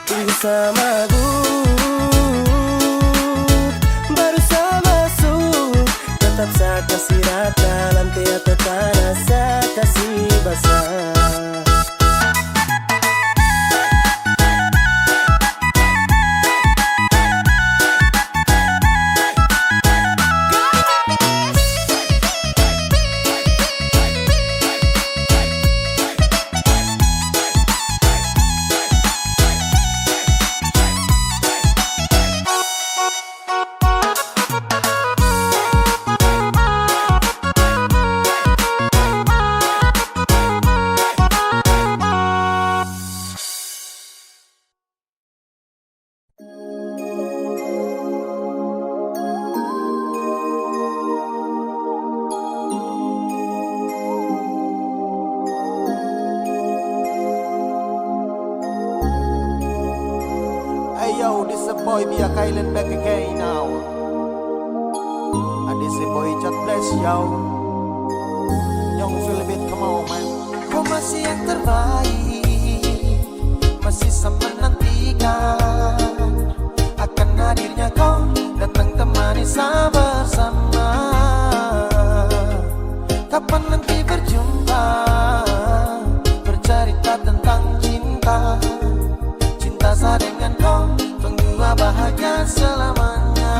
Tunggu sama baru saya masuk. Tetap saya kasih rata. Lantai atau tanah saya kasih basah. Hey yo, this a boy Bia Kylan back again now. And this a boy Chat Bless yo. Young Philibit, come on man. Kau masih yang terbaik. Masih sama menantikan akan hadirnya kau datang temani saya bersama. Kapan nanti berjumpa, bercerita tentang cinta. Cinta saya dengan kau, tunggu bahagia selamanya.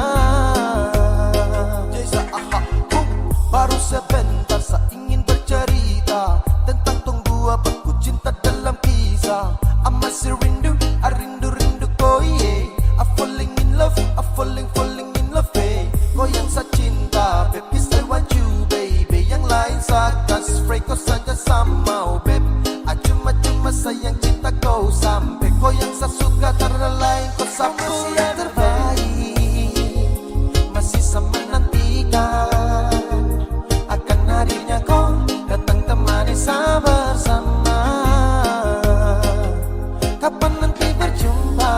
Jeza aha boom. Baru sebentar saya ingin bercerita tentang tunggu aku cinta dalam kisah. I masih rindu, I rindu kau yeah. I falling in love in love hey. Kau yang saya cinta, baby I want you baby. Yang lain saya kasih free, kau saja sama oh babe. Cuma sayang cinta kau sampai. Kau yang saya suka karena lain kau sampai. Masih yang terbaik, masih sama menantikan akan hadirnya kau datang temani saya bersama. Kapan nanti berjumpa,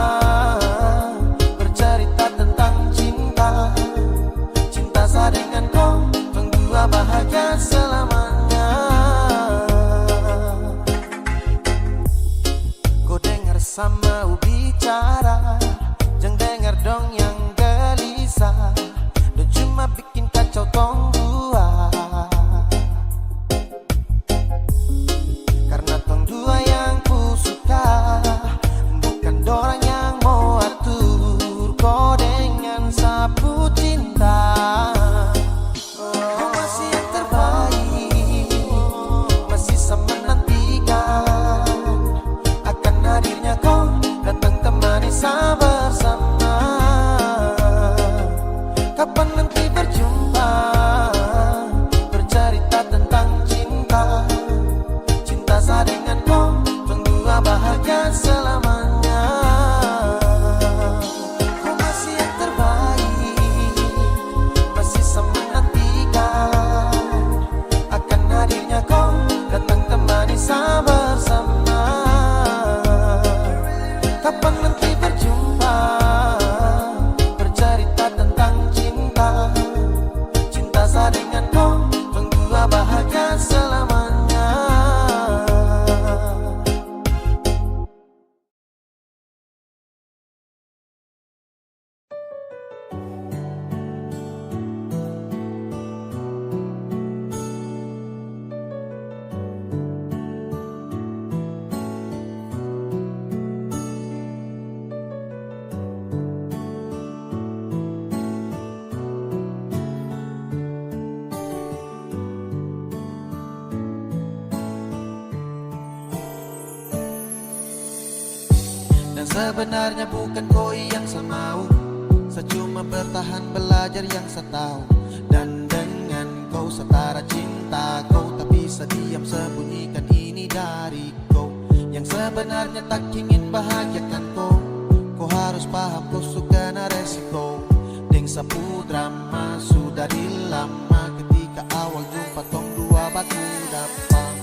bercerita tentang cinta. Cinta saya dengan kau, tunggu bahagia selamanya. Kau dengar sama bicara, jangan dengar dong yang gelisah. Dia cuma bikin kacau tong dua. Karena tong dua yang ku suka, bukan dorang yang mau atur. Kau dengan sapu cinta. Kau masih yang terbaik, masih sama menantikan akan hadirnya kau datang temani saya bersama. Kapan nanti berjumpa, Dan sebenarnya bukan koi yang semau, saya cuma bertahan belajar yang saya tahu. Dan dengan kau setara cinta kau, tak bisa diam sembunyikan ini dari kau. Yang sebenarnya tak ingin bahagiakan kau, kau harus paham kau suka na resiko. Deng sapu drama sudah dilama, ketika awal jumpa tong dua baku dapat.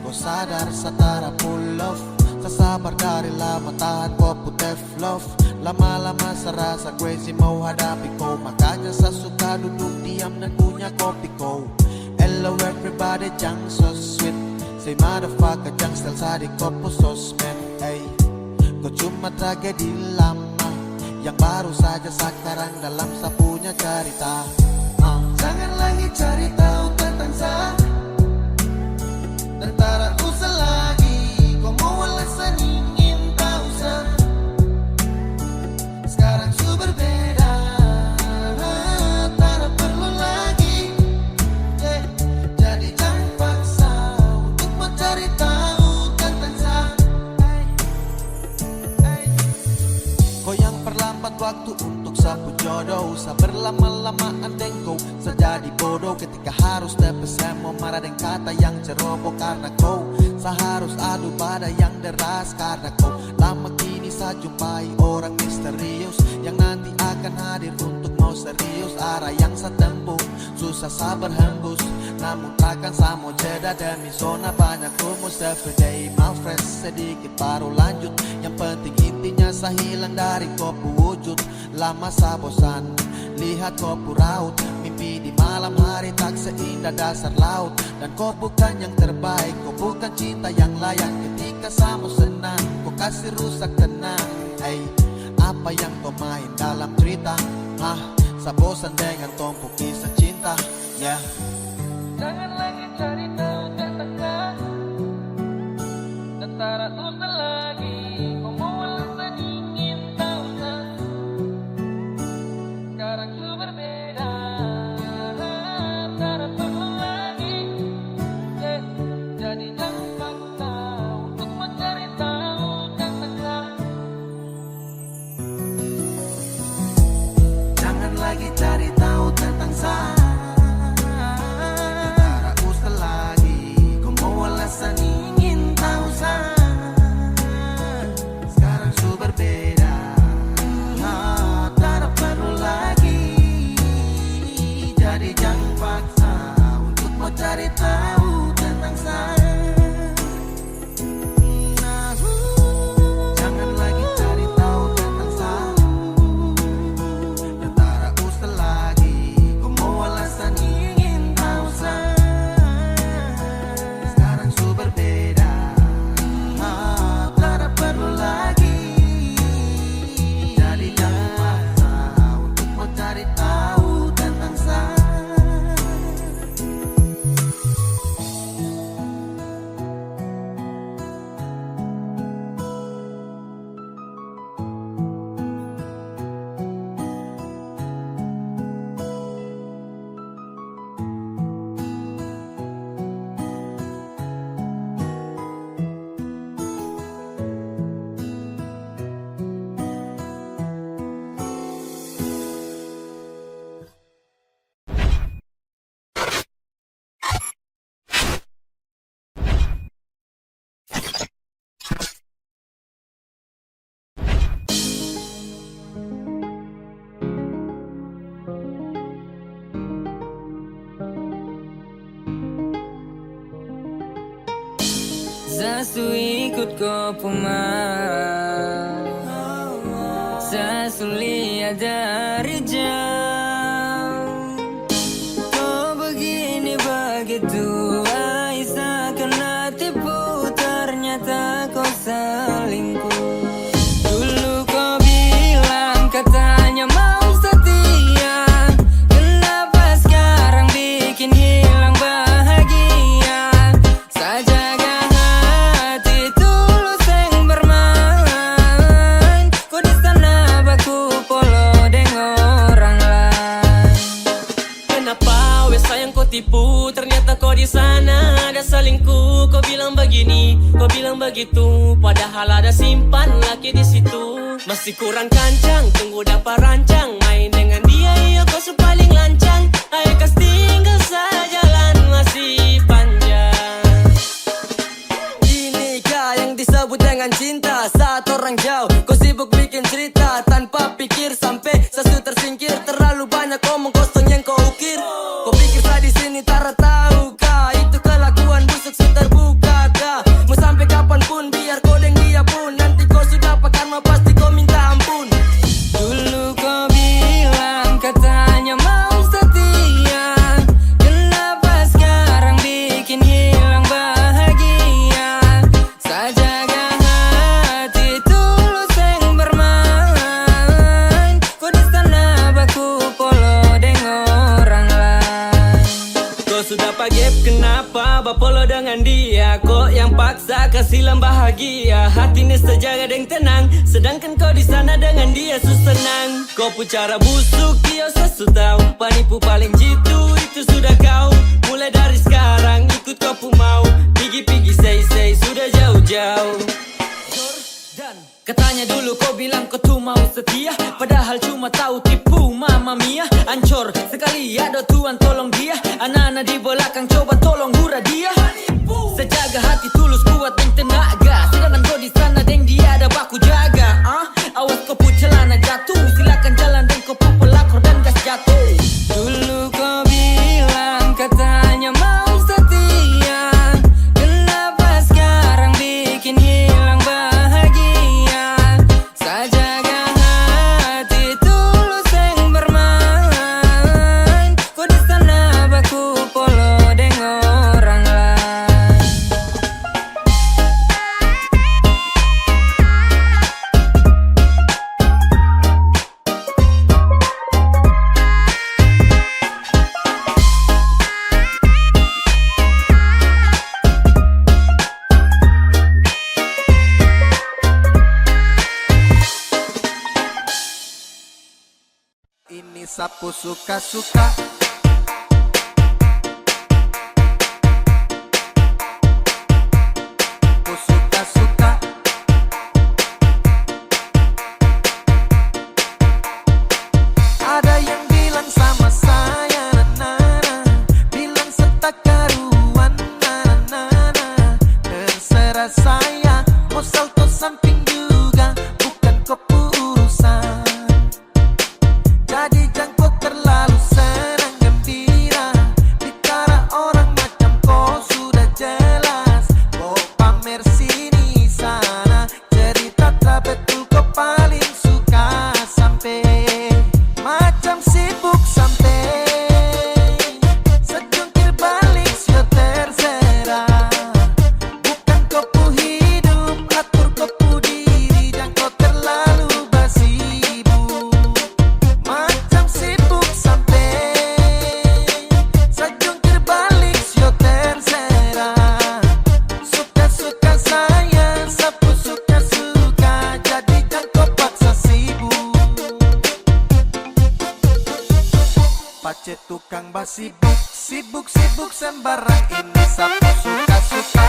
Kau sadar setara full love, sabar dari lama tahan kau putih love. Lama-lama serasa crazy mau hadapi kau, makanya saya suka duduk diam dan punya kopi kau. Hello everybody, jang so sweet, say motherfucker jang style sadi kopo sosmed. Hey, kau cuma tragedi lama yang baru saja sekarang dalam sapunya cerita. Jangan lagi cari tahu tentang saya, dan tak usah lagi kau mau alasan ingin tahu saya. Sekarang su berbeda, tak perlu lagi, jadi jangan paksa untuk mencari tahu tentang saya. Kau yang perlambat waktu untuk sapu jodoh, saya berlama-lama andeng kau sejadi bodoh. Ketika harus tepes saya mau marah dengan kata yang ceroboh, karena kau seharus adu pada yang deras. Karena kau lama kini saya jumpai orang misterius yang nanti akan hadir untuk mau serius. Arah yang saya tempuh susah sabar hembus, namun takkan saya mau jeda demi zona banyak rumus. Everyday mau fresh sedikit baru lanjut, yang penting intinya saya hilang dari kopu wujud. Lama saya bosan lihat kopu raut, mimpi di malam hari tak seindah dasar laut. Dan kau bukan yang terbaik, kau bukan cinta yang layak. Ketika sama senang, kau kasih rusak tenang. Hey, apa yang kau main dalam cerita? Saya bosan dengan tumpuk kisah cinta. Yeah. Jangan lagi cari tahu tentang saya, dan tak usah lagi kau mau alasan ingin tahu saya. Sekarang su berbeda, tak perlu lagi, jadi jangan paksa untuk mencari tahu tentang saya. Jangan lagi cari tahu tentang saya, tak usah lagi kau mau alasan ingin tahu saya. Sekarang su berbeda, tak perlu lagi, jadi jangan paksa untuk mau cari tahu tentang saya. Jangan lagi cari tahu tentang saya, dan tak usah lagi kau mau alasan ingin tahu saya. Sekarang su berbeda, tak perlu lagi, jadi jangan paksa untuk mau cari tahu tentang saya. Zasu ikut kau pemar, Zasu lihat dari jauh. Kau begini begitu, Aisyah kena tipu, ternyata kau selingkuh. Dulu kau bilang katanya mau setia, kenapa sekarang bikin hilang bahagia? Saya jaga hati tulus yang bermain, kau di sana baku polo dengan Kau bilang begitu, padahal ada simpan laki di situ. Masih kurang kancang, tunggu dapat rancang. Main dengan dia, iya kau paling lancang. Ayo kas tinggal saja, jalan masih panjang. Inikah yang disebut dengan cinta? Saat orang jauh, kau sibuk bikin cerita tanpa pikir sampai sesu tersingkir. Terlalu banyak omong kosong yang kau ukir. Kau pikir saya di sini tak tahu kah? Itu kelakuan busuk sudah terbuka kah? Mau sampai kapanpun biar kau deng dia pun. Nanti kau sudah pakai mah pasti kau minta ampun. Dulu kau bilang katanya mau setia, kenapa sekarang bikin hilang bahagia? Saya jaga hati tulus yang bermain. Kau di sana baku polo dengan orang lain. Kau sudah pagep kenapa bapolo dengan dia? Kok yang paksa kasih bahagia? Hatinya sejaga dan tenang, sedangkan kau di sana dengan dia senang. Kau pun cara busuk dia sesu tahu. Penipu paling jitu itu sudah kau. Mulai dari sekarang ikut kau pun mau. Pigi-pigi say sudah jauh-jauh. Katanya dulu kau bilang kau tuh mau setia, padahal cuma tahu tipu mama mia. Ancor sekali ada Tuhan tolong dia. Anak-anak di belakang coba tolong hura dia. Sejaga hati tulus kuat dan tenaga, sedangkan kau di sana deng dia ada baku jaga. Awas kau pu celana jatuh, silakan jalan dan kau pu pelakor dan gas jatuh. Dulu kau bilang katanya mau setia, kenapa sekarang bikin hilang bahagia? Saya jaga hati tulus yang bermain. Kau di sana baku polo dengan orang lain. Ini sapu suka-suka. Ku suka-suka. Ada yang bilang sama saya, na-na-na. Bilang setak karuan, na-na-na. Terserah saya, mau salto samping juga, bukan keputusan. Jadi jangan terlalu senang gembira, bicara orang macam kau sudah jelas. Kau pamer sini sana, cerita tak betul kau paling suka. Sampai macam sibuk sampai sejungkir balik sio terserah. Bukan kau pu hidup, atur kau pu diri, dan kau terlalu bersibuk. Macam sibuk sampai sejungkir balik sio terserah. Suka-suka saya, sapu suka-suka, jadi jangan kau paksa sibuk. Pace tukang basibuk, sibuk-sibuk sembarang. Ini sapu suka-suka.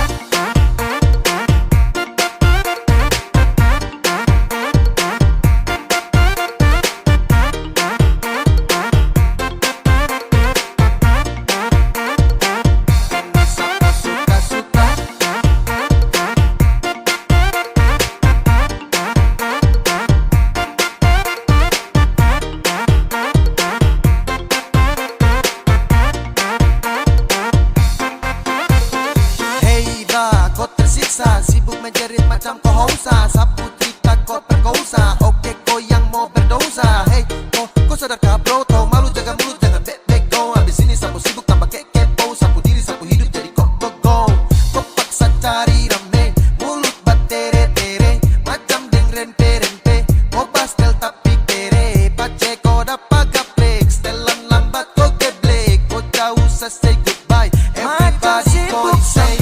Ini sapu suka-suka. Hey dah, kau tersiksa, sibuk menjerit macam kau hausa. Sapu cerita kau perkosa, oke kau yang mau berdosa. Hey, kau sadarkah bro, tau malu jaga mulut, jangan back go. Habis ini sapu sibuk tambah kepo, sapu diri, sapu hidup jadi kok go. Kau paksa cari rame, mulut batere-tere, macam deng rempe-rempe. Kau pastel tapi kere, pace kau dapat gaplek. Setelan lambat kau geblek, kau jauh say goodbye. Everybody kau say.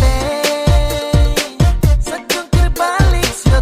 Sejungkir balik sio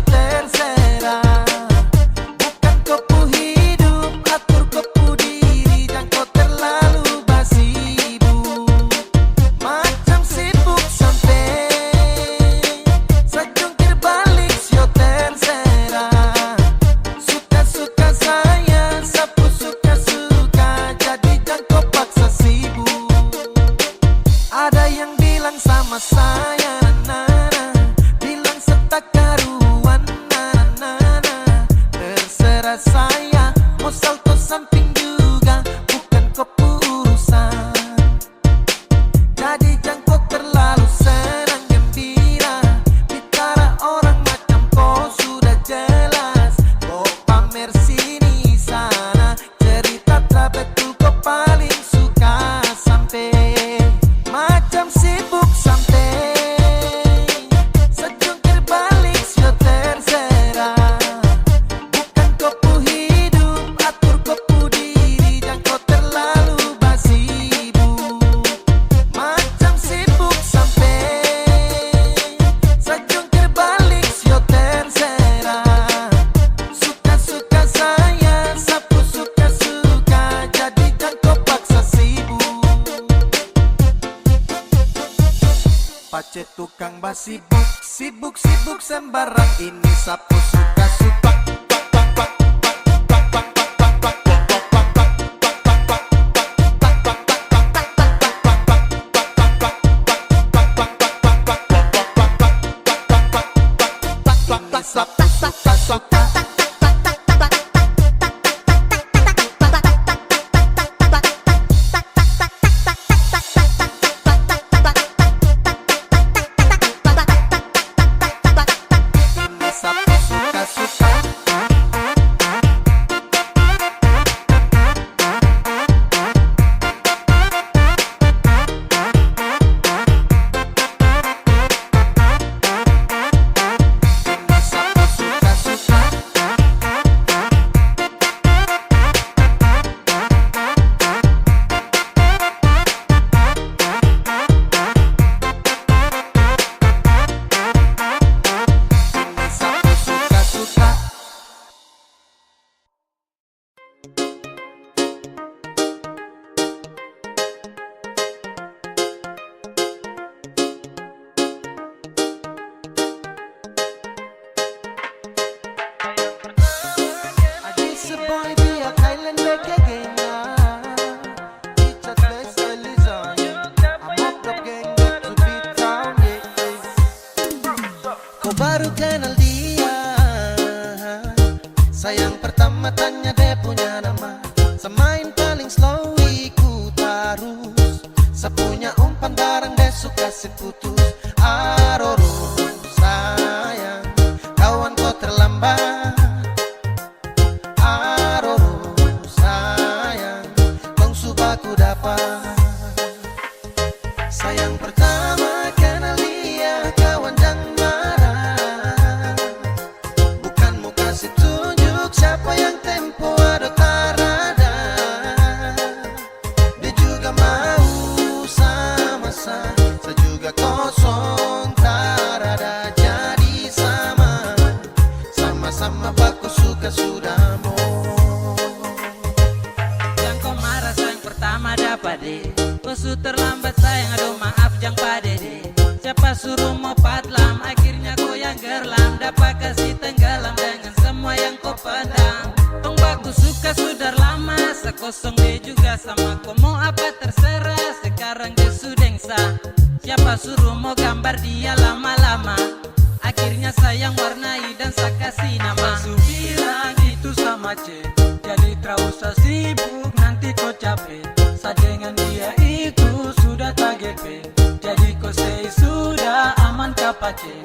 Tukang basibuk, sibuk sembarang. Ini sapu suka-suka. Ini sapu suka-suka. Ini sapu suka-suka. Ini sapu suka-suka. Ini sapu suka-suka. I just a boy be a Thailand back again now. It's a best Elizon. I'm up the gang back to beat town, yeah. Kau baru kenal dia. Sayang pertama tanya dia punya nama. Semain paling slow ikut arus. Sepunya umpan barang dia suka seputus. Aroro sayang, kawan kau terlambat. Aroro sayang, kong subaku dapat. Sayang pertama kenal dia, kawan jangan marah. Bukan mau kasih tunjuk siapa yang tempo ada tarada. Dia juga mau sama-sama, saya juga kosong tarada. Jadi sama-sama baku suka sudah mau. Yang kau marah sayang pertama dapat deh. Kau su terlambat sayang, aduh maaf jang pade deh. Siapa suruh mau padlam, akhirnya kau yang gerlam. Dapat kasih tenggelam dengan semua yang kau pandang. Tong baku suka sudah lama, sekosong dia juga sama. Kau mau apa terserah, sekarang dia sudah sah. Siapa suruh mau gambar dia lama-lama, akhirnya sayang warnai dan saya kasih nama. Su bilang itu sama C, jadi terus sibuk nanti kau capek. Sa dengan dia itu sudah tak GP, jadi kau say sudah aman kapace.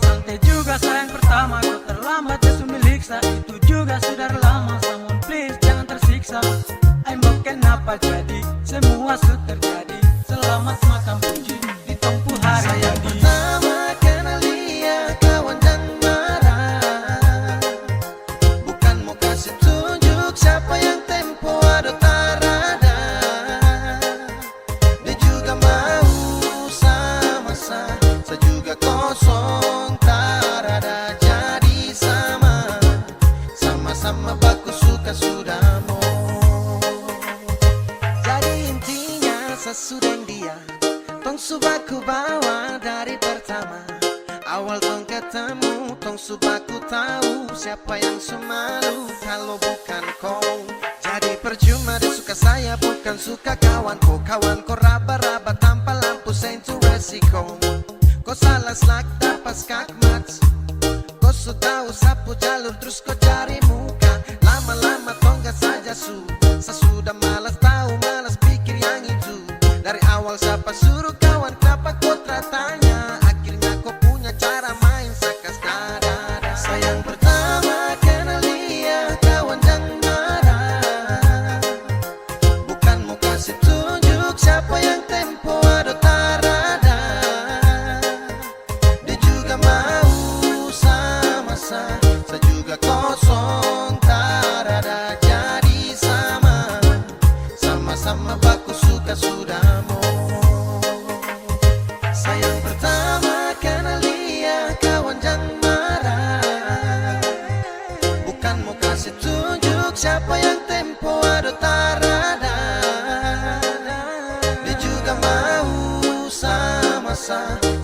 Santai juga sayang pertama kau terlambat ya milik sa. Itu juga sudah lama, someone please jangan tersiksa. I'm kenapa jadi semua sudah terjadi. Selamat makan puji di tempuh hari Sayang yang di. pertama kenal dia, kawan jangan marah. Bukan mau kasih tunjuk siapa yang tempo ada tarada. Dia juga mau sama-sama, saya juga kosong tarada. Jadi sama-sama baku suka sudah mau. Jadi intinya sesudah dia, tong subaku bawa dari pertama. Awal tong ketemu, tong subaku tahu siapa yang semalu kalau bukan kau. Jadi percuma dia suka saya, bukan suka kawanku. Kawanku raba-raba tanpa lampu sentuh resiko. Kau salah selak pas kakmat. Kau sudah tahu sapu jalur terus kau cari muka. Lama-lama tonggak saja sesudah malas tahu, malas pikir yang itu. Dari awal siapa suruh kawan, kenapa kau tanya? Akhirnya kau punya cara main sakas dada. Sayang pertama kenal dia, kawan jangan marah. Bukan mau kasih tunjuk siapa yang tempo ada tarada. Dia juga mau sama-sama, saya juga kosong tarada. Jadi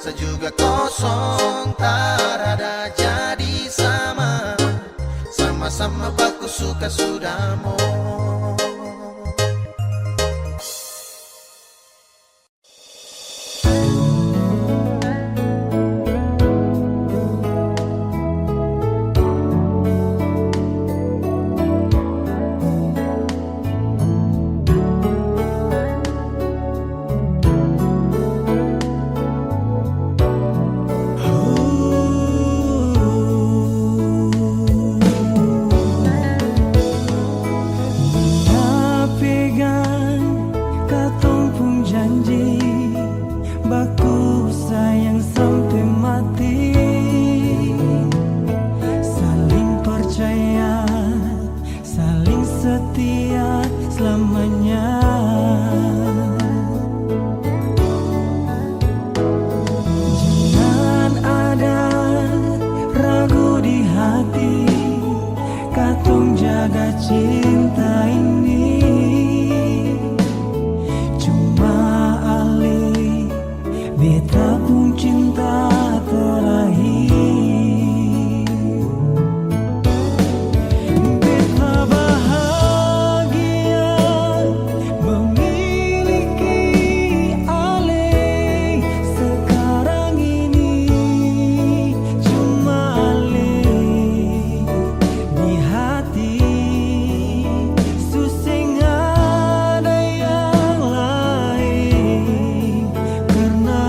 rasa juga kosong, tak ada jadi sama. Sama-sama baku suka sudah mau. Baku sayang sampai mati, saling percaya, saling setia selamanya. Jangan ada ragu di hati, katong jaga cinta ini. Beta pun cinta terakhir. Beta bahagia memiliki Ale. Sekarang ini cuma Ale di hati. Suseng ada yang lain, karena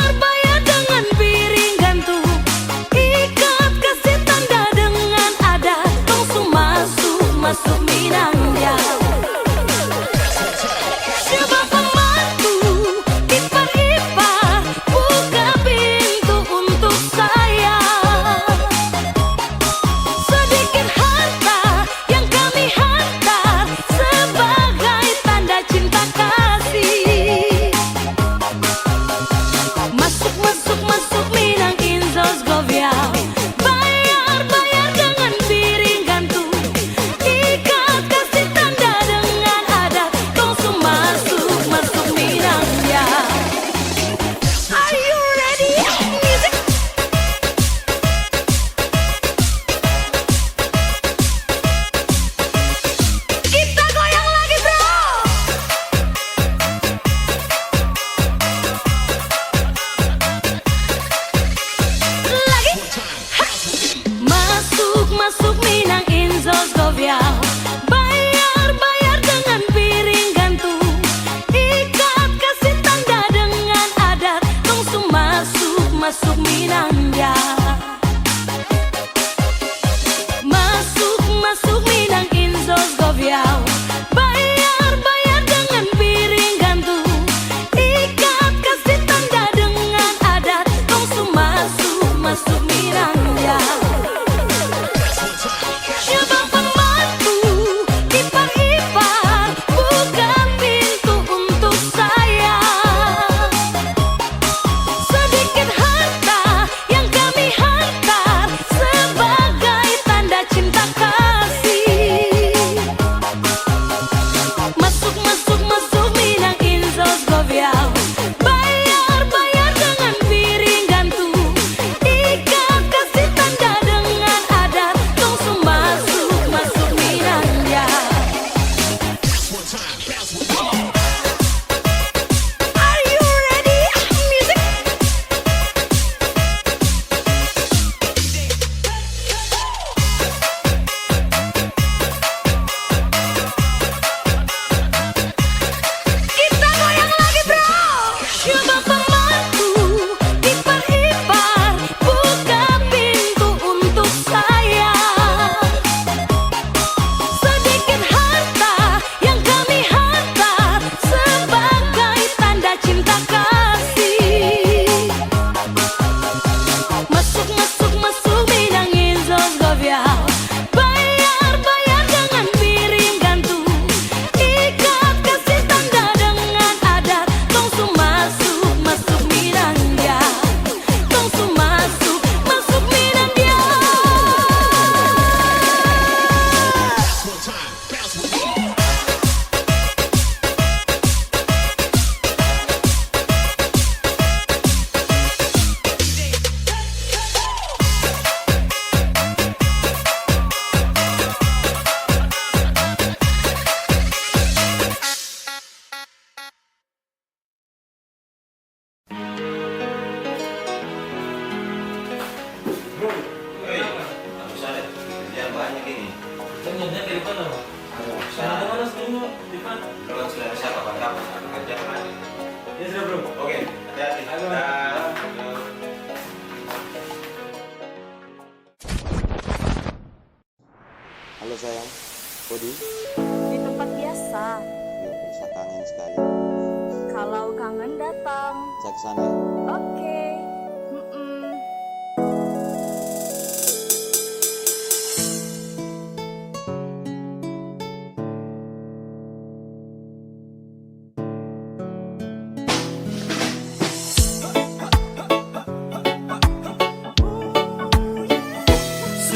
Bayar dengan piring gantung. masuk Minang ya. Masuk Minang Inzos Goviao. Bayar dengan piring gantung. Ikat kasih tanda dengan adat. Langsung masuk Minang ya. Syabang pembantu, ipar-ipar, bukan pintu untuk saya. Sedikit harta yang kami hantar sebagai tanda cinta kasih. Masuk Minang Inzos Goviao. Bayar dengan piring gantung. Ikat kasih tanda dengan adat. Langsung masuk Minang ya. Are you ready? Music. Kita goyang lagi bro. Syabang pembantu, ipar-ipar, buka pintu untuk saya. Sedikit harta yang kami hantar sebagai tanda cinta kasih. Masuk Minang Inzos Goviao. Bayar dengan piring gantung. Ikat kasih tanda dengan adat. Langsung masuk Minang ya. Langsung masuk Minang ya. Halo sayang, Kodi, Di tempat biasa. saya kangen sekali. Kalau kangen datang. Saya kesana ya. Oke.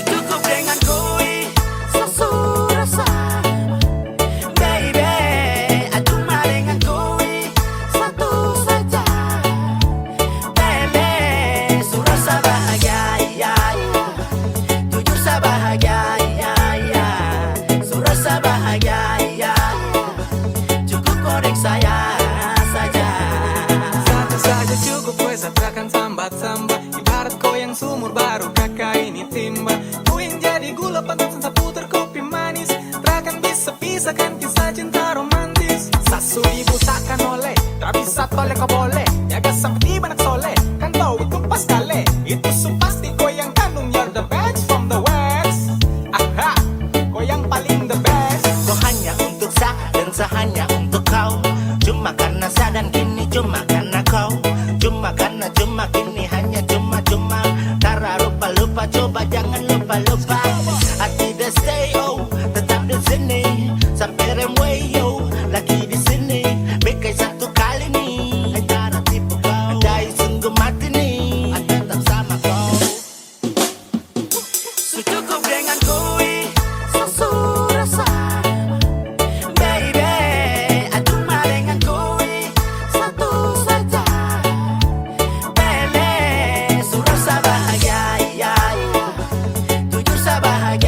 Cukup dengan koi sesurasa. Baby, cuma dengan koi satu saja. Baby, surasa bahagia, ya, ya. Jujur sa bahagia, ya, ya. Surasa bahagia, ya, ya. Cukup korek saya saja. Satu saja cukup, gue takkan sambat-sambat. Ibarat kau yang sumur baru kakak ini timba. Ku yang jadi gula pantat sensa putar kopi manis. Takkan bisa pisahkan kisah cinta romantis. Sasu ibu takkan oleh, tak bisa toleh kau boleh. Jaga seperti banak soleh, kan tahu itu pas kali. Itu pasti kau yang kandung, you're the best from the west. Aha, kau yang paling the best. Kau hanya untuk saya dan saya hanya untuk kau. Cuma karena saya dan kini cuma karena kau. Cuma kini hanya cuma. Karena lupa coba jangan lupa. I tidak stay tetap di sini. Sampai remway lagi di sini. Bekai satu kali nih. Antara tipu kau. Andai sungguh mati nih. Tetap sama kau. Cukup dengan koi sesurasa. Baby, cuma dengan koi satu saja. Baby, surasa bahagia, ya, ya. Jujur sa bahagia.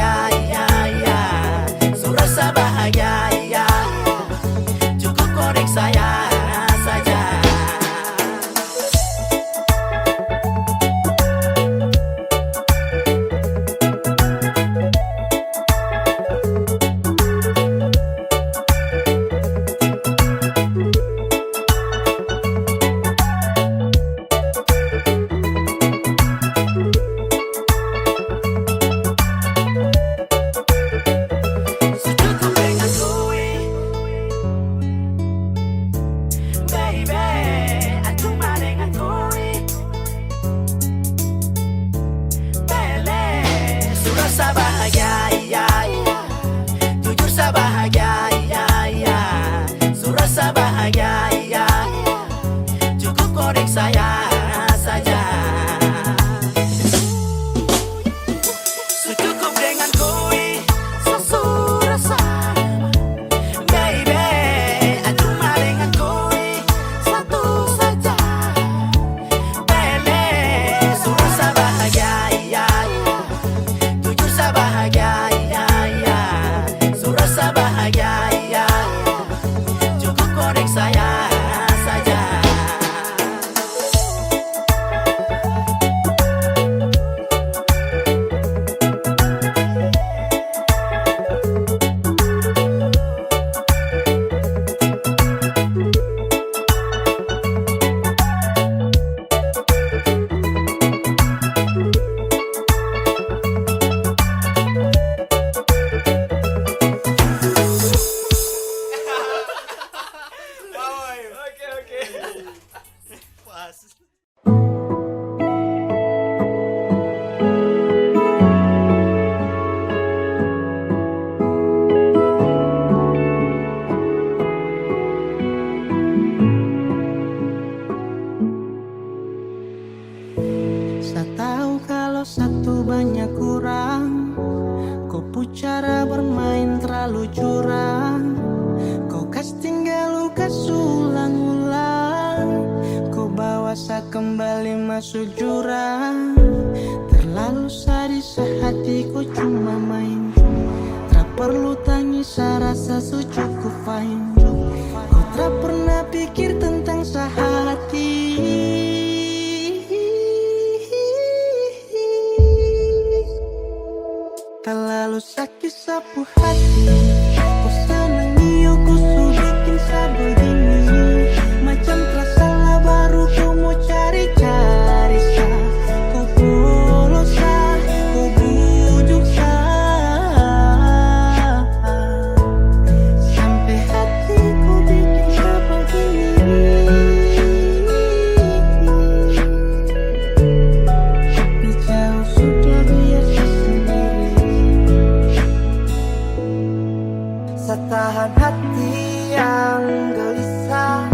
Kalau satu banyak kurang, kau cara bermain terlalu curang. Kau casting gak luka ulang-ulang. Kau bawa saya kembali masuk jurang. Terlalu sadis hatiku cuma main. Tak perlu tangis rasa cukup fine. Kau tak pernah pikir tentang sehati. Terlalu sakit sapu hati. Kau senang iyo kau bikin saya begini. Macam tersalah baru kau mau cari-cari saya. Kau bolos saya, kau bujuk saya. Sampai hati kau bikin saya begini. Tapi jauh sudah biar sendiri. Setahan hati yang gelisah,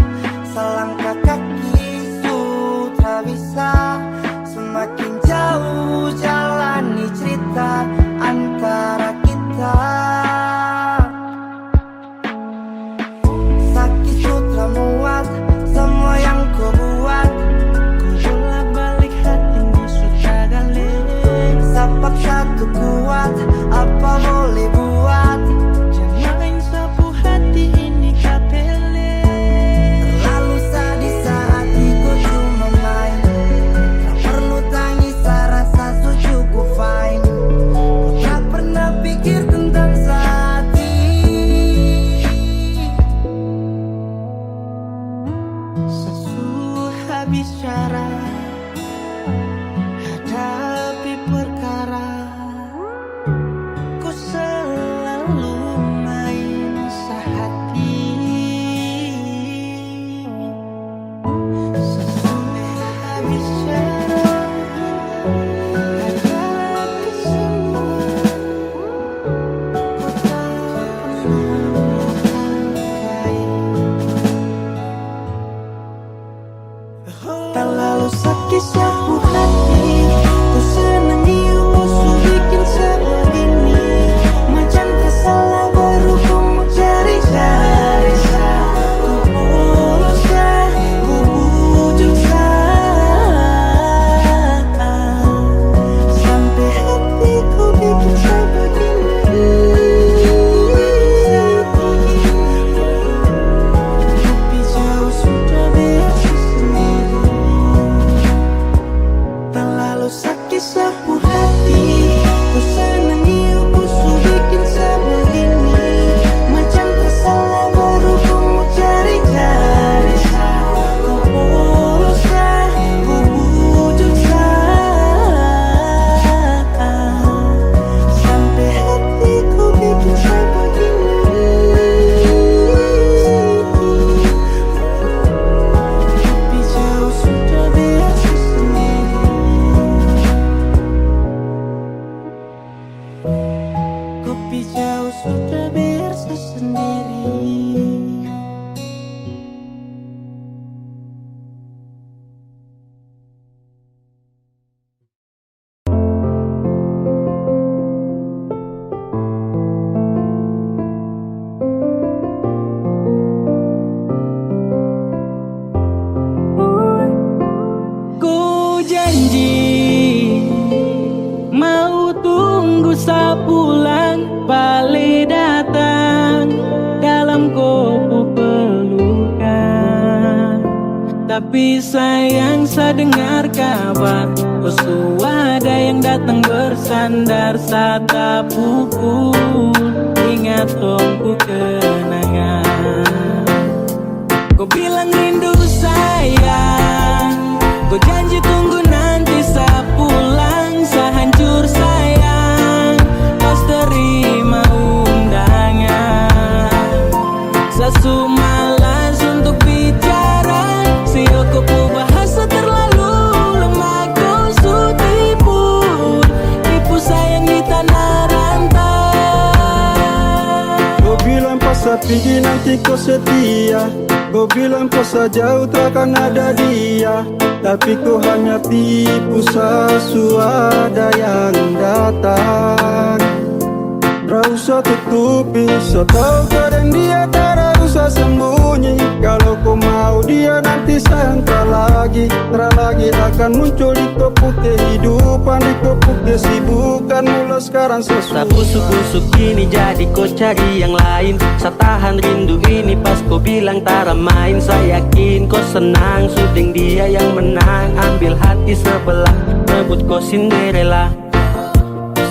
selangkah kaki sudah bisa. Semakin jauh jalani cerita antara kita. Sakit sudah muat semua yang kau buat. Kau bolak-balik hati ini sudah galak. Sapak satu kuat, apa boleh buat. Jangan sapu hati ini kapele. Terlalu sadis saat itu cuma main. Tak perlu tangis rasa cukup fine. Kau tak pernah pikir tentang hati. Sesudah habis cara hadapi perkara. Kau selalu main sehati. Sesudah habis cara hadapi semua. Kau tak pernah menghargai. Terlalu sakit sapu hati. Kau senang iyo kau bikin saya begini. Macam tersalah baru kau mau cari-cari saya. Kau bolos saya, kau bujuk saya. Sampai hati kau bikin saya begini. Tapi jauh sudah biar sendiri. Terlalu sakit sapu hati. Kau senang iyo kau bikin saya begini. Macam tersalah baru kau mau cari-cari saya. Kau bolos saya, kau bujuk saya. Sampai hati kau bikin saya begini. Tapi jauh sudah biar sendiri. Kopi jauh sudah biar sendiri. Ku janji mau tunggu sebulan balik datang dalam kopu pelukan. Tapi sayang saya dengar kabar kau ada yang datang bersandar sata pukul. Ingat tongku kenangan. Kau bilang rindu sayang. Kau janji tunggu nanti saya pulang. Saya hancur sayang. Pas terima undangan. Saya malas untuk bicara. Sio kau bahasa terlalu lemah. Kau tipu sayang di tanah rantau. Kau bilang pas pergi nanti kau setia. Kau bilang kau sejauh takkan ada dia, tapi kau hanya tipu sesuatu yang datang. Tak usah tutupi, so tau kadang dia tak usah sembunyi. Kalau kau mau dia nanti sayang lagi akan muncul di kopu kehidupan, di kopu kesibukan. Mulai sekarang sesuatu Sa busuk-busuk ini jadi kau cari yang lain. Sa tahan rindu ini pas kau bilang tara main. Saya yakin kau senang, suding dia yang menang. Ambil hati sebelah, rebut kau Cinderella.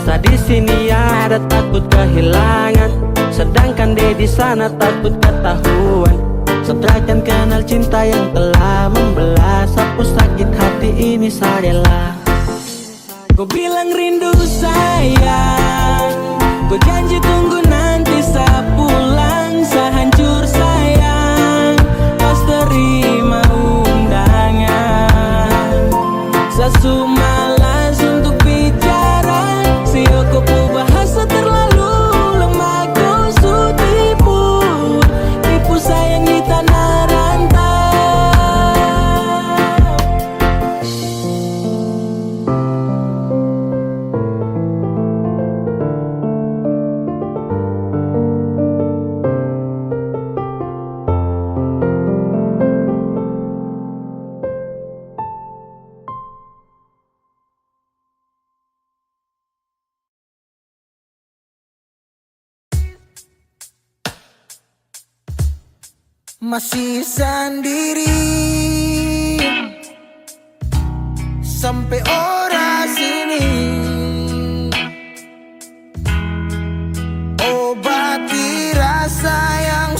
Sa di sini ada takut kehilangan, sedangkan dia di sana takut ketahuan. Setrakan kenal cinta yang telah membelah. Sapu sakit hati ini saya rela. Kau bilang rindu sayang, kau janji tunggu nanti saya pulang. Saya hancur sayang, pas terima undangan. Saya malas untuk bicara, sio kau bahasa terlalu lemah. Kau su tipu sayang di tanah rantau. Masih sendiri sampai ora sini. Obati rasa yang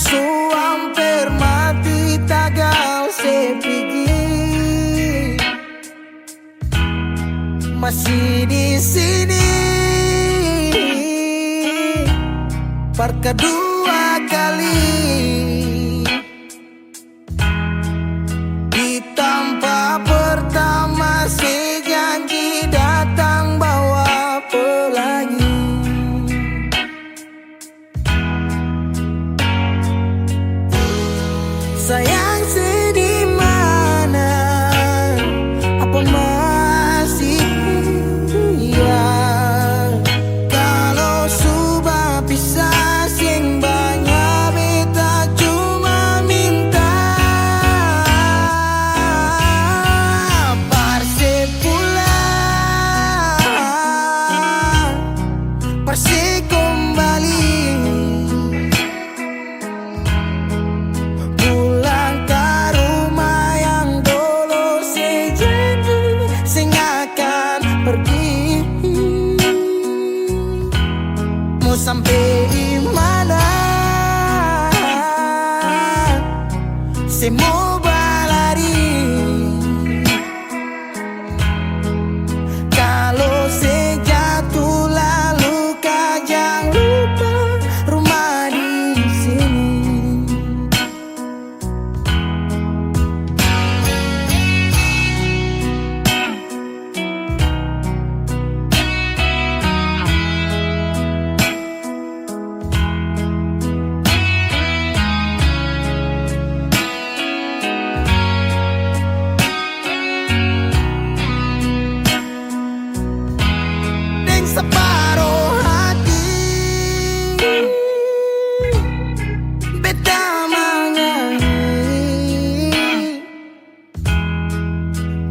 hampir mati tagal sepigi. Masih di sini per kedua kali. Tanpa pertama si janji datang bawa pelangi. Sayang sedih mana, apa masih ya? Kalau sudah pisah sing banyak beta cuma minta sampai di mana semua balari. Kalau sejatuh lalu kau jangan lupa rumah di sini. Separuh hati beta menyanyi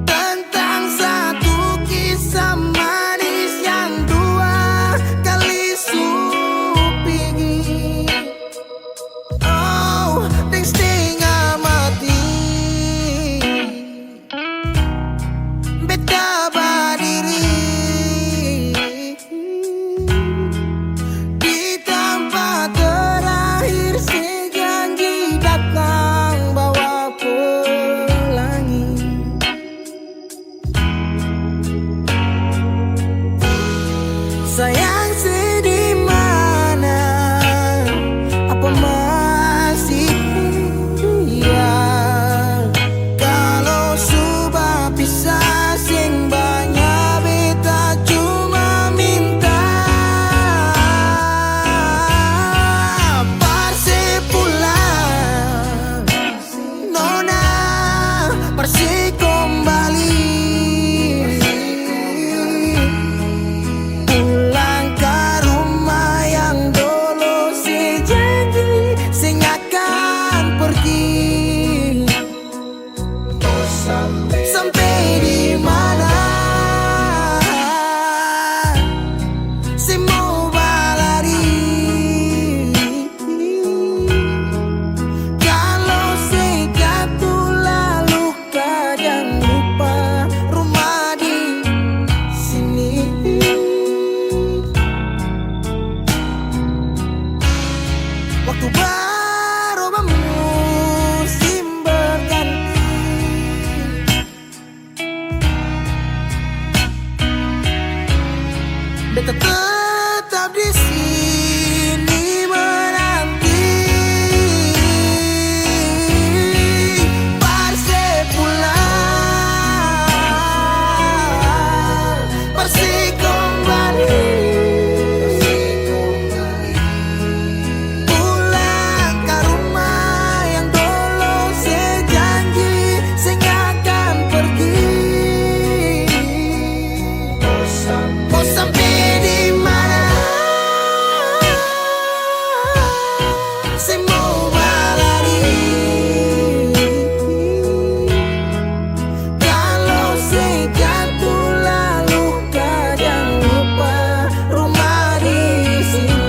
tentang satu kisah manis yang dua kali supigi. Oh, dan setengah mati beta berdiri sayang sedih mana, apa masih ya? Kalau sudah pisah sing banyak beta cuma minta parsip beta tetap di sini menanti. Parse pulang, parse kembali. Pulang ke rumah yang dulu sejanji sing akan pergi. Mau sampai di mana? Saya mau berlari. Kalau saya jatuh lalu kau jangan lupa rumah di sini.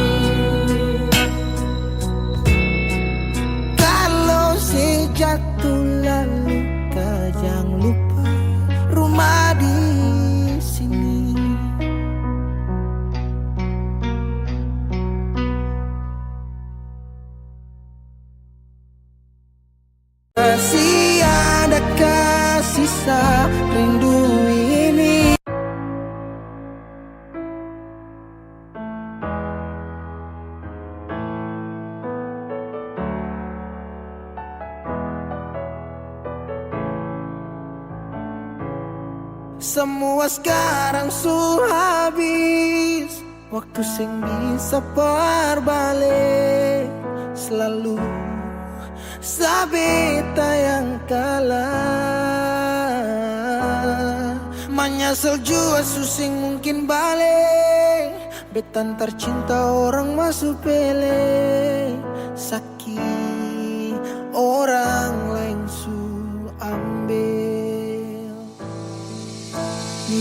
Kalau saya jatuh lalu kau jangan lupa rumah di sini. Masih adakah sisa rindu ini? Semua sekarang sudah habis, waktu sing bisa berbalik. Selalu sabeta yang kalah. Menyesal jua susing mungkin balik. Betan tercinta orang masuk pele. Sakit orang lain su ambil.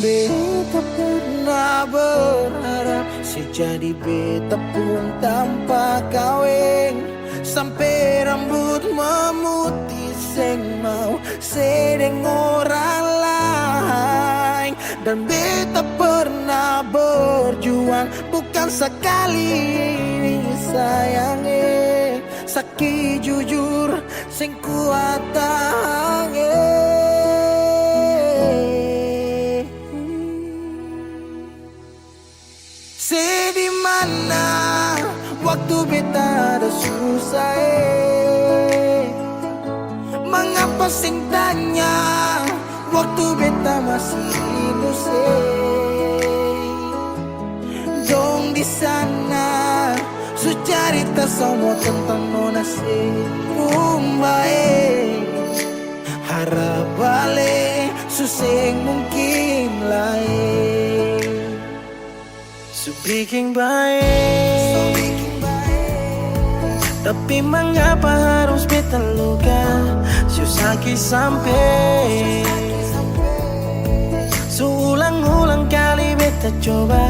Beta pernah berharap sejadi beta pun tanpa kawin. Sampai rambut memutih seng mau sedeng orang lain. Dan beta pernah berjuang bukan sekali ini sayangnya. Sakit jujur sing kuat tahannya. Di mana waktu beta ada susah mengapa sing tanya waktu beta masih hidup dong di sana su cerita semua tentang nona rumah harap balik suseng mungkin lain. So bikin baik, tapi mengapa harus beta luka? Susaki sampai Seulang-ulang kali beta coba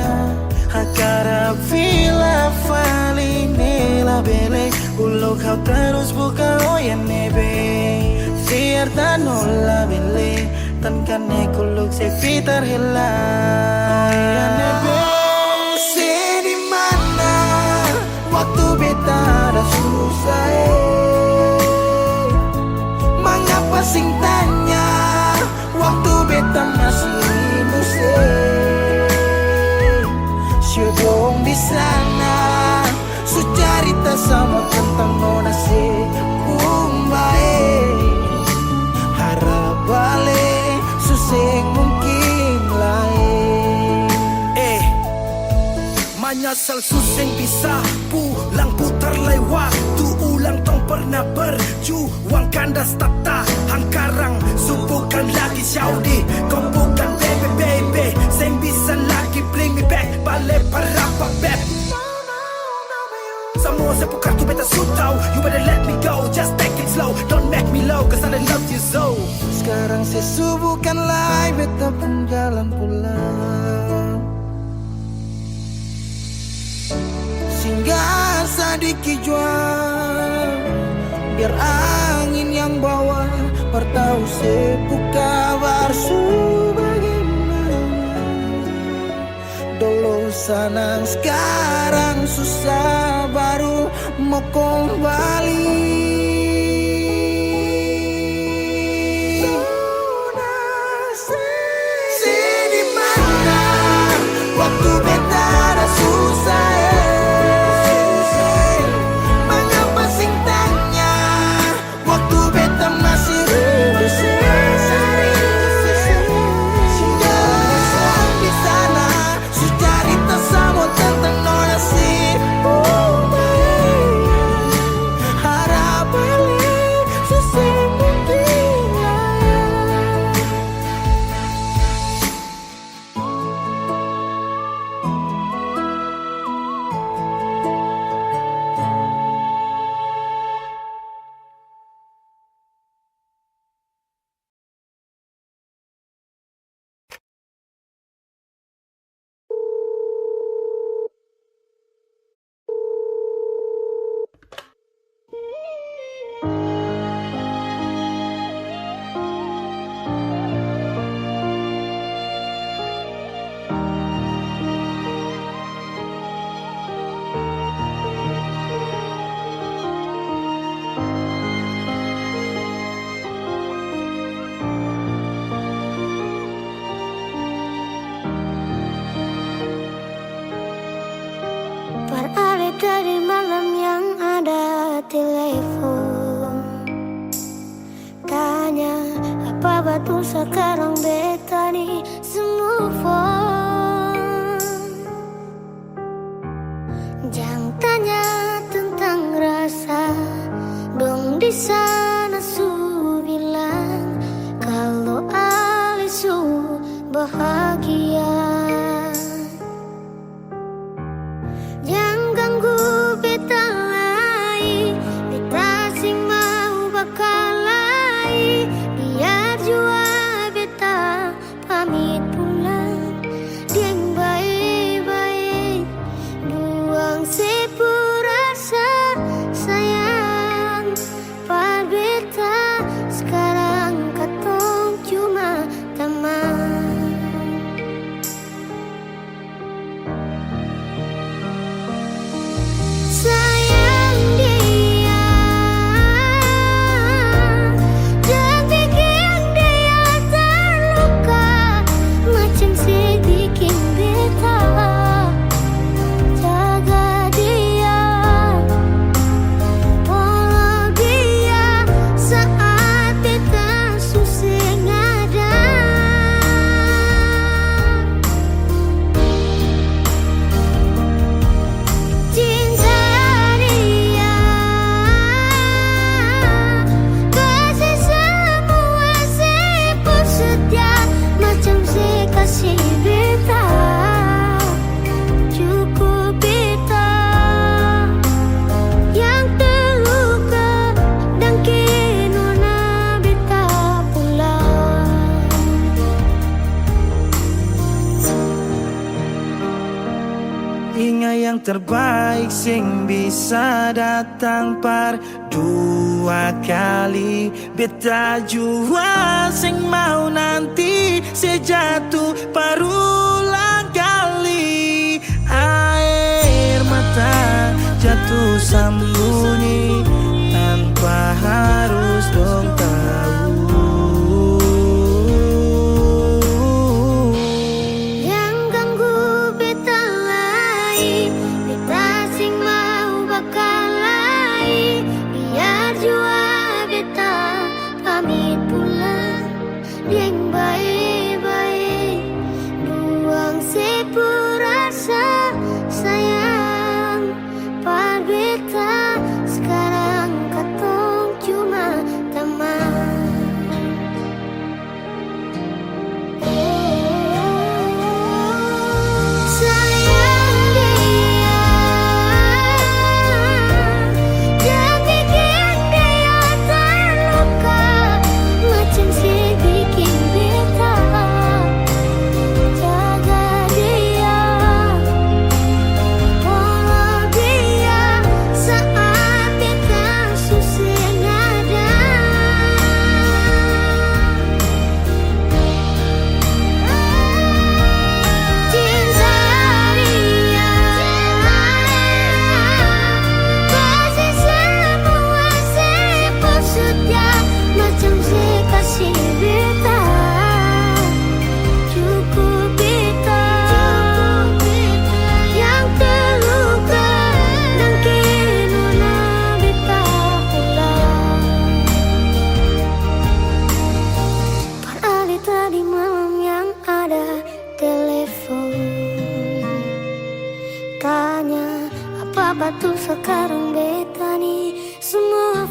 Hakara vila fali nela bele Ulo kau terus buka oya nebe Fiar dan nola bele Tan kane kuluk se fitar hela Oya nebe waktu beta ada susah mengapa sing tanya waktu beta masih minus syodong di sana su cerita sama tentang nona umbae harap balik suseng mungkin lain Menyesal suseng bisa pulang putar lay waktu ulang tong pernah berjuang kandas tata hangkarang subukan lagi Saudi kau bukan baby seng bisa lagi bring me back balik para beb semua sepu kartu beta sutau you better let me go just take it slow don't make me low cause I love you so sekarang sesubukan lay beta pun jalan pulang singgah sadiki jual biar angin yang bawa bertahu sepu kabar su bagaimana dulu senang sekarang susah baru mau kembali waktu beta betul sekarang beta nih move on. Jangan tanya tentang rasa, dong di sana su bilang kalau Ali su bahagia. Jangan ganggu beta lagi, beta sing mau bakal lagi. Biar jua beta pamit pulang, dia yang baik-baik, buang sepurasa sayang. Par beta sekarang katong cuma teman. Sayang dia, jangan bikin dia terluka, macam sedikit beta. Jaga dia, follow dia saat beta susah ada. Cinta dia, kasih semua sepur setia, macam kasih beta. Cukup beta yang terluka dan kini nona beta pulang. Ingat yang terbaik sing bisa datang par dua kali. Beta jua sing mau nanti sejatuh parulang kali. Air mata jatuh sembunyi tanpa harus dong tahu. Yang ganggu beta lagi, beta sing mau bakal lagi. Biar jua beta pamit pulang, dia yang baik-baik, buang sepurasa sayang. Par beta sekarang katong cuma teman. Sayang dia, jangan bikin dia terluka, macam sedikit beta. Jaga dia, follow dia saat beta susah ada. Cinta dia, kasih semua sepur setia, macam kasih beta. Cukup beta yang terluka dan kini nona beta pulang. Par Ali tadi malam yang ada telepon, tanya apa betul sekarang beta nih semua